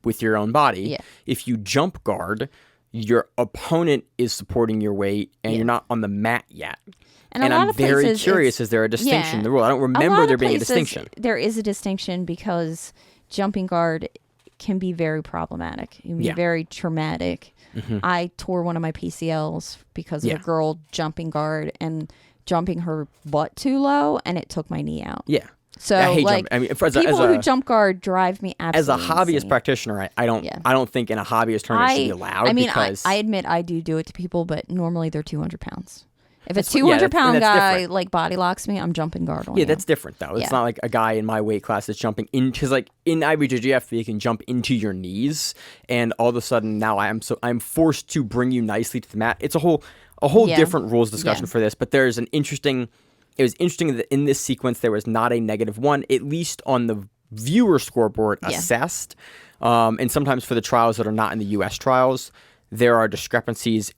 with your own body. Yeah. If you jump guard, your opponent is supporting your weight, and you're not on the mat yet. And I'm very curious, is there a distinction in the rule? I don't remember there being a distinction. There is a distinction because jumping guard can be very problematic. It can be very traumatic. Mm-hmm. I tore one of my PCLs because of a girl jumping guard and jumping her butt too low, and it took my knee out. Yeah. So I hate like jumping. I mean, people who jump guard drive me absolutely as a hobbyist insane. Practitioner, I don't think in a hobbyist tournament it should be allowed. I mean, because I admit I do it to people, but normally they're 200 pounds. If a 200-pound guy different. like body locks me, I'm jumping guard on you. Yeah, that's different though. It's not like a guy in my weight class that's jumping in, because like in IBJJF you can jump into your knees, and all of a sudden now I'm forced to bring you nicely to the mat. It's a whole different rules discussion for this. But there's it was interesting that in this sequence there was not a -1, at least on the viewer scoreboard assessed. And sometimes for the trials that are not in the U.S. trials, there are discrepancies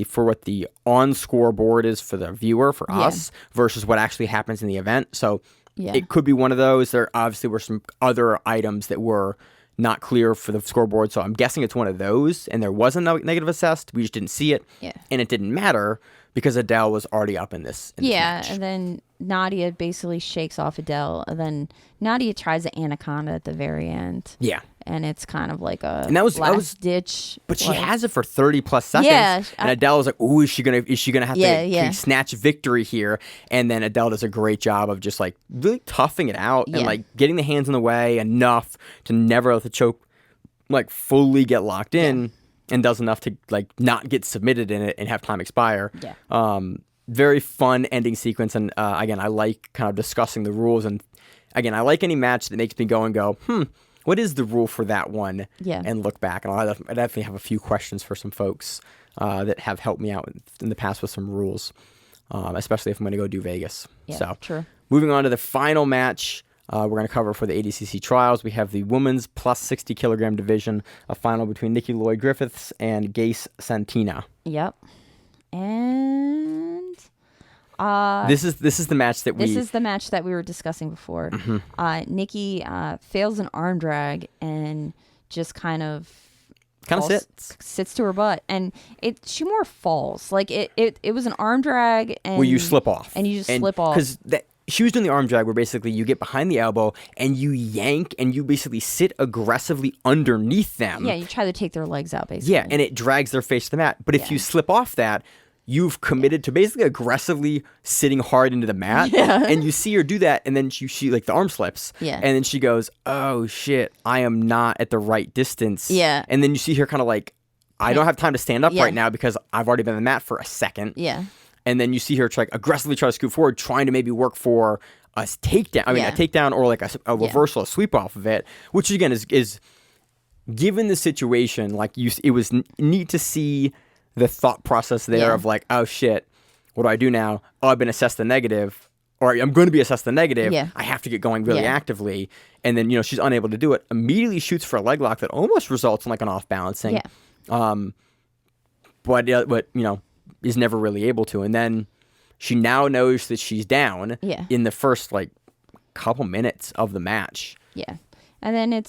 for what the on scoreboard is for the viewer, for us, versus what actually happens in the event. So it could be one of those. There obviously were some other items that were not clear for the scoreboard. So I'm guessing it's one of those. And there was a negative assessed. We just didn't see it. Yeah. And it didn't matter because Adele was already up in this match. And then Nadia basically shakes off Adele. And then Nadia tries the anaconda at the very end. Yeah. And it's kind of like a last ditch. But she has it for 30 plus seconds. Yeah, and Adele was like, "Ooh, is she gonna have to snatch victory here?" And then Adele does a great job of just like really toughing it out and like getting the hands in the way enough to never let the choke like fully get locked in, and does enough to like not get submitted in it and have time expire. Yeah. Very fun ending sequence, and again, I like kind of discussing the rules, and again, I like any match that makes me go, what is the rule for that one? Yeah. And look back. And I definitely have a few questions for some folks that have helped me out in the past with some rules, especially if I'm going to go do Vegas. Yeah, so, true. Moving on to the final match we're going to cover for the ADCC trials. We have the women's plus 60 kilogram division, a final between Nikki Lloyd-Griffiths and Gace Santina. Yep. And... this is the match that we were discussing before. Mm-hmm. Nikki fails an arm drag and just kind of sits to her butt, and she more falls. Like it was an arm drag, and where you slip off, and you just slip off because she was doing the arm drag where basically you get behind the elbow and you yank and you basically sit aggressively underneath them. Yeah, you try to take their legs out basically. Yeah, and it drags their face to the mat. But if you slip off that, you've committed to basically aggressively sitting hard into the mat, and you see her do that, and then she like the arm slips, and then she goes, "Oh shit, I am not at the right distance." Yeah, and then you see her kind of like, "I don't have time to stand up right now because I've already been on the mat for a second." Yeah, and then you see her aggressively try to scoot forward, trying to maybe work for a takedown. I mean, a takedown or like a reversal, a sweep off of it, which again is given the situation, like it was neat to see the thought process there of like, oh shit, what do I do now? Oh, I've been assessed the negative, or I'm going to be assessed the negative. Yeah. I have to get going really actively. And then, she's unable to do it. Immediately shoots for a leg lock that almost results in like an off balancing. Yeah. But is never really able to. And then she now knows that she's down in the first like couple minutes of the match. Yeah. And then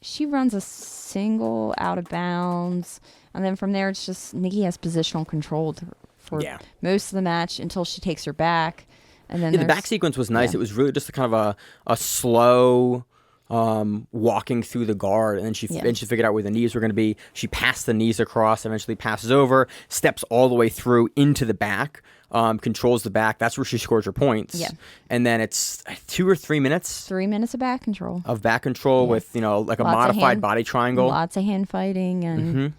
she runs a single out of bounds. And then from there, it's just Nikki has positional control for most of the match until she takes her back. And then the back sequence was nice. It was really just a kind of a slow walking through the guard. And then she figured out where the knees were going to be. She passed the knees across, eventually passes over, steps all the way through into the back, controls the back. That's where she scores her points. Yeah. And then it's 2 or 3 minutes. 3 minutes of back control. With, like a modified body triangle. Lots of hand fighting and...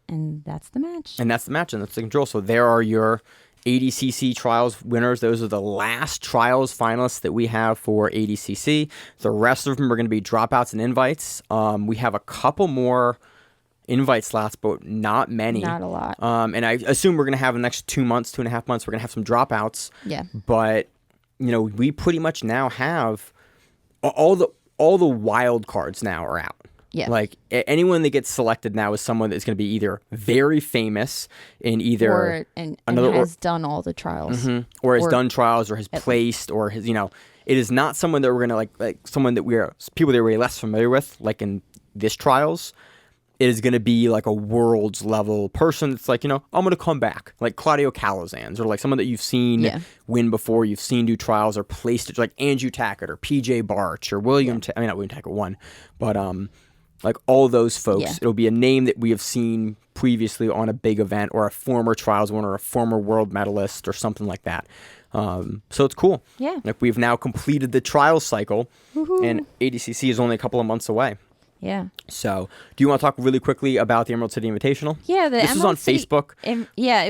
And that's the match. And that's the control. So there are your ADCC trials winners. Those are the last trials finalists that we have for ADCC. The rest of them are going to be dropouts and invites. We have a couple more invite slots, but not many. Not a lot. And I assume we're going to have in the next 2 months, 2.5 months, we're going to have some dropouts. Yeah. But, we pretty much now have all the wild cards now are out. Yeah. Like anyone that gets selected now is someone that's going to be either very famous in either or has done all the trials, or has done trials, or has placed, or has it is not someone that we're going to like someone that we're people that we're less familiar with, like in this trials. It is going to be like a world's level person that's like, I'm going to come back, like Claudio Calazans, or like someone that you've seen win before, you've seen do trials or placed it, like Andrew Tackett or PJ Barch or William. I mean, not William Tackett won, but like all those folks. Yeah. It'll be a name that we have seen previously on a big event, or a former trials winner, or a former world medalist, or something like that. So it's cool. Yeah. Like we've now completed the trial cycle, Woo-hoo. and ADCC is only a couple of months away. Yeah. So, do you want to talk really quickly about the Emerald City Invitational? Yeah, this was on Facebook. It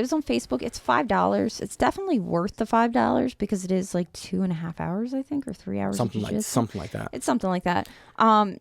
was on Facebook. It's $5. It's definitely worth the $5 because it is like 2.5 hours, I think, or 3 hours. Something like that. It's something like that.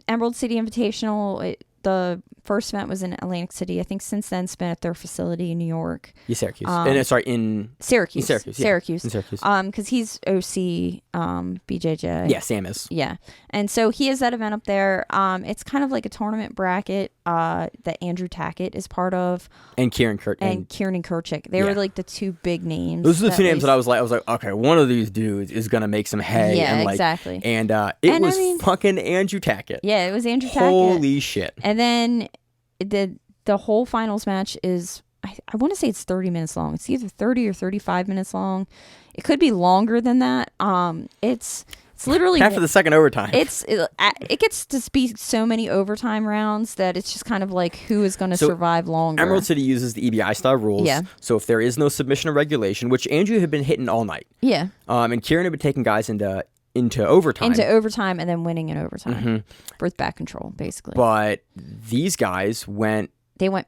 Emerald City Invitational. The first event was in Atlantic City. I think since then it's been at their facility in New York. Yeah, Syracuse. In Syracuse. In Syracuse. Because he's OC BJJ. Yeah, Sam is. Yeah. And so he has that event up there. It's kind of like a tournament bracket that Andrew Tackett is part of. And Kieran Kurchik. They were like the two big names. Those are the two names that I was like, okay, one of these dudes is going to make some hay. Yeah, and exactly. And it was fucking Andrew Tackett. Yeah, it was Andrew Tackett. Holy shit. And then the whole finals match is, I want to say it's 30 minutes long. It's either 30 or 35 minutes long. It could be longer than that. It's literally after the second overtime. It gets to be so many overtime rounds that it's just kind of like who is going to survive longer. Emerald City uses the EBI style rules. Yeah. So if there is no submission or regulation, which Andrew had been hitting all night. Yeah. And Kieran had been taking guys into overtime. And then winning in overtime. Birth back control, basically. But these guys went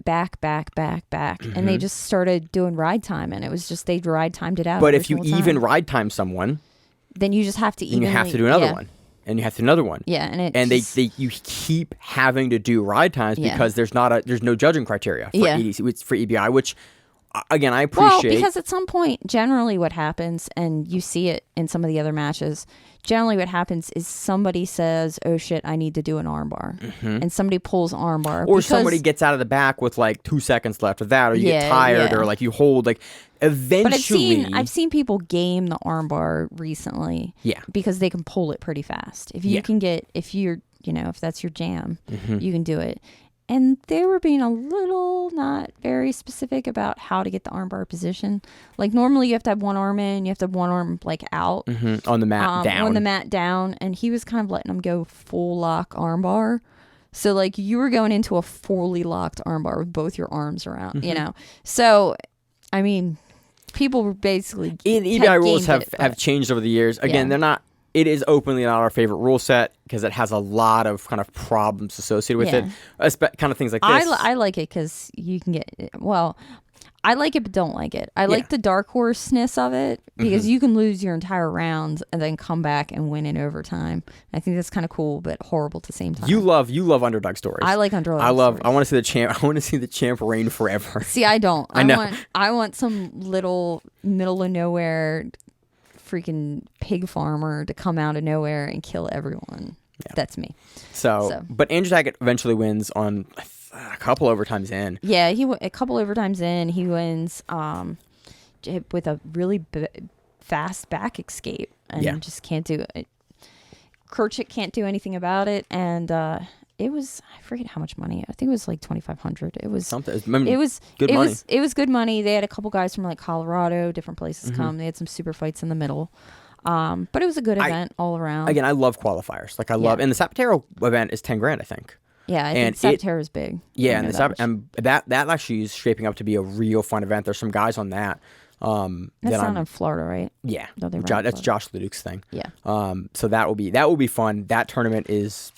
back, and they just started doing ride time, and it was just they ride timed it out. But if you even ride time someone, then you just have to you have to do another one. And you have to do another one. Yeah, you keep having to do ride times because there's no judging criteria for EDC, for EBI, which again, I appreciate. Well, because at some point, generally what happens, and you see it in some of the other matches, generally what happens is somebody says, oh shit, I need to do an armbar. And somebody pulls armbar. Or somebody gets out of the back with like 2 seconds left of that, or you get tired, or like you hold, like eventually. But I've seen people game the armbar recently. Yeah. Because they can pull it pretty fast. If you can get, if that's your jam, you can do it. And they were being a little not very specific about how to get the armbar position. Like normally you have to have one arm in, you have to have one arm like out. On the mat down. On the mat down. And he was kind of letting them go full lock armbar. So like you were going into a fully locked armbar with both your arms around, So, I mean, people were basically... EBI rules have changed over the years. Again, they're not... It is openly not our favorite rule set because it has a lot of kind of problems associated with it. Kind of things like this. I like it because you can get... Well, I like it but don't like it. I like the dark horseness of it because you can lose your entire round and then come back and win in overtime. I think that's kind of cool but horrible at the same time. You love underdog stories. I like underdog stories. I want to see the champ. I want to see the champ reign forever. See, I don't. I know. I want some little middle of nowhere freaking pig farmer to come out of nowhere and kill everyone. Yeah. That's me. So, but Andrew Tackett eventually wins on a couple overtimes in. Yeah, a couple overtimes in, he wins with a really fast back escape and just can't do it. Kurchik can't do anything about it, and it was, I forget how much money. I think it was like $2,500. It was something. It was good money. It was good money. They had a couple guys from like Colorado, different places come. They had some super fights in the middle. But it was a good event all around. Again, I love qualifiers. Like I love, and the Zapatero event is $10,000, I think. Yeah, I think Zapatero is big. Yeah, and that actually is shaping up to be a real fun event. There's some guys on that. That's down in Florida, right? Yeah, that's Josh Leduc's thing. Yeah. So that will be fun. That tournament is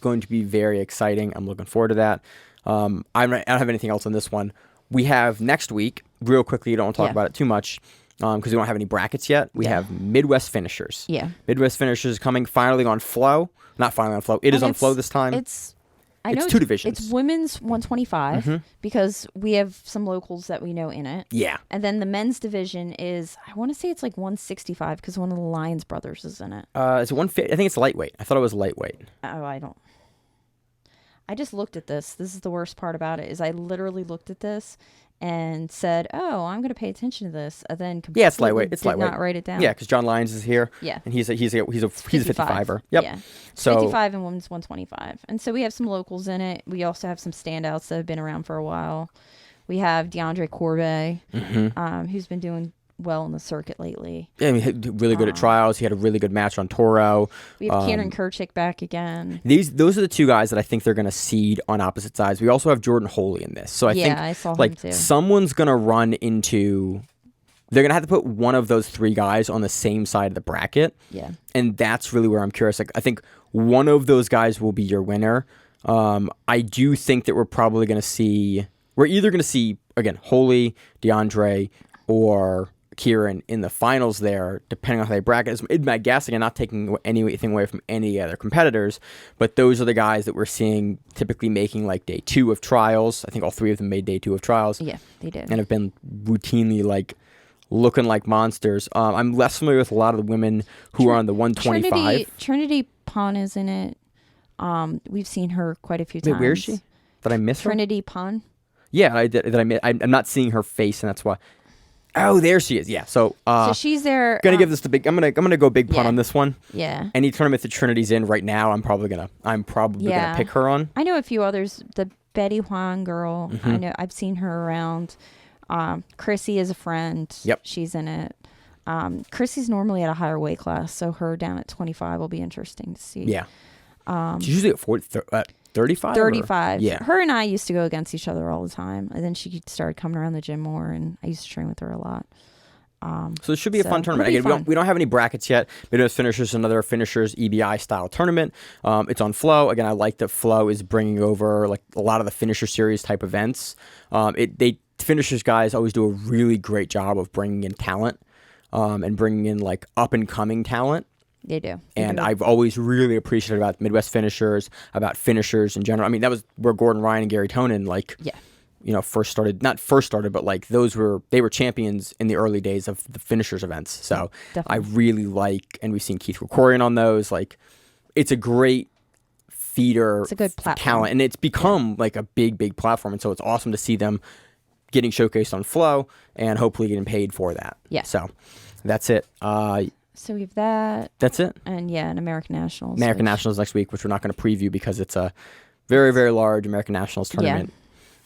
going to be very exciting. I'm looking forward to that. I don't have anything else on this one. We have next week, real quickly, you don't want to talk about it too much because we don't have any brackets yet. We have Midwest Finishers. Yeah. Midwest Finishers coming finally on Flow. Not finally on Flow. It is on Flow this time. It's I know it's two divisions. It's women's 125 because we have some locals that we know in it. Yeah. And then the men's division is, I want to say it's like 165 because one of the Lyons brothers is in it. Is it 150? I think it's lightweight. I thought it was lightweight. Oh, I just looked at this. This is the worst part about it is I literally looked at this and said, "Oh, I'm going to pay attention to this." And then it's lightweight. It's did lightweight. not write it down. Yeah, because John Lyons is here. Yeah. And he's a 55er. Yep. Yeah. So 55 and women's 125. And so we have some locals in it. We also have some standouts that have been around for a while. We have DeAndre Corbet, who's been doing well in the circuit lately. Yeah, he had really good at trials. He had a really good match on Toro. We have Kieran Kirchick back again. Those are the two guys that I think they're going to seed on opposite sides. We also have Jordan Holy in this. So I think I saw like him too. someone's going to run into. They're going to have to put one of those three guys on the same side of the bracket. Yeah. And that's really where I'm curious. Like I think one of those guys will be your winner. I do think that we're probably going to see. We're either going to see again Holy, DeAndre, or Kieran in the finals there, depending on how they bracket. It's my guess, again, not taking anything away from any other competitors, but those are the guys that we're seeing typically making like day 2 of trials. I think all 3 of them made day 2 of trials. Yeah, they did. And have been routinely like looking like monsters. I'm less familiar with a lot of the women who are on the 125. Trinity Pon is in it. We've seen her quite a few times. Wait, where is she? Did I miss her? Trinity Pon. Yeah, I did. I'm not seeing her face, and that's why. Oh, there she is. Yeah. So she's there. Gonna give this the big. I'm gonna go big pun on this one. Yeah. Any tournament that Trinity's in right now, I'm probably gonna pick her on. I know a few others. The Betty Huang girl. I know. I've seen her around. Chrissy is a friend. Yep. She's in it. Chrissy's normally at a higher weight class, so her down at 25 will be interesting to see. Yeah. She's usually at 35? 35. Yeah. Her and I used to go against each other all the time. And then she started coming around the gym more, and I used to train with her a lot. So it should be a fun tournament. Again, we don't have any brackets yet. Midwest Finishers, another Finishers EBI style tournament. It's on Flow. Again, I like that Flow is bringing over like a lot of the Finisher Series type events. Finishers guys always do a really great job of bringing in talent and bringing in like up and coming talent. They do. And I've always really appreciated about Midwest Finishers, about finishers in general. I mean, that was where Gordon Ryan and Gary Tonin, first started. Not first started, but like they were champions in the early days of the finishers events. So definitely. I really like, and we've seen Keith Krikorian on those. Like, it's a great feeder. It's a good platform. Talent, and it's become like a big platform. And so it's awesome to see them getting showcased on Flow and hopefully getting paid for that. Yeah. So that's it. So we have that. That's it. And and American Nationals. Nationals next week, which we're not going to preview because it's a very, very large American Nationals tournament.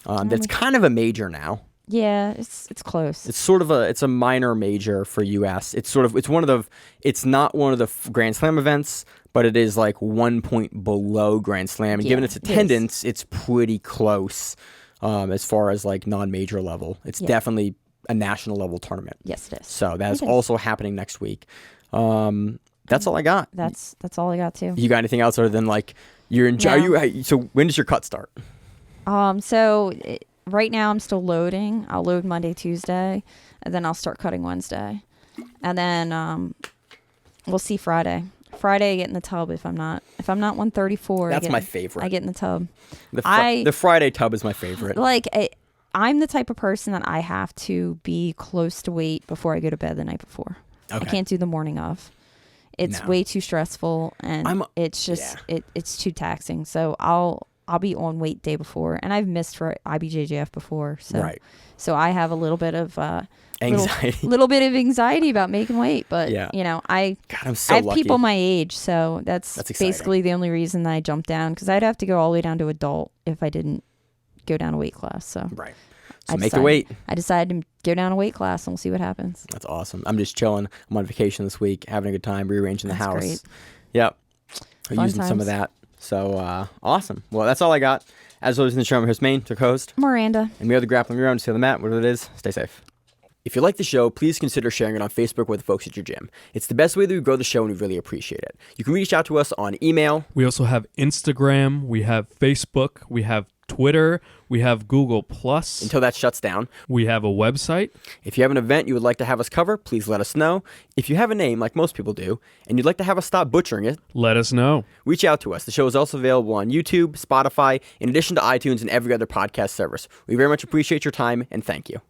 That's kind of a major now. Yeah, it's close. It's sort of a minor major for US. It's not one of the Grand Slam events, but it is like 1 point below Grand Slam. And given its attendance, it's pretty close as far as like non-major level. It's definitely a national level tournament. Yes, it is. So that is also happening next week. That's all I got. That's all I got too. You got anything else other than like you're in? So when does your cut start? Right now I'm still loading. I'll load Monday, Tuesday, and then I'll start cutting Wednesday, and then we'll see Friday. Friday I get in the tub if I'm not 134. That's my favorite. I get in the tub. The Friday tub is my favorite. Like I'm the type of person that I have to be close to weight before I go to bed the night before. Okay. I can't do the morning of. It's way too stressful, and it's just it's too taxing. So I'll be on weight day before, and I've missed for IBJJF before. So I have a little bit of anxiety, little bit of anxiety about making weight. But I have lucky. people my age, so that's basically the only reason that I jumped down, because I'd have to go all the way down to adult if I didn't go down a weight class. So So make the weight. I decided to go down a weight class and we'll see what happens. That's awesome. I'm just chilling. I'm on vacation this week, having a good time, rearranging the house. Great. Yep. Fun Using times. some of that. So awesome. Well, that's all I got. As always in the show, I'm host Maine, to co-host Miranda. And we are the Grappling Around. See you on the mat. Whatever it is, stay safe. If you like the show, please consider sharing it on Facebook with the folks at your gym. It's the best way that we grow the show, and we really appreciate it. You can reach out to us on email. We also have Instagram. We have Facebook. We have Twitter. We have Google Plus. Until that shuts down. We have a website. If you have an event you would like to have us cover, please let us know. If you have a name, like most people do, and you'd like to have us stop butchering it, Let us know. reach out to us. The show is also available on YouTube, Spotify, in addition to iTunes and every other podcast service. We very much appreciate your time, and thank you.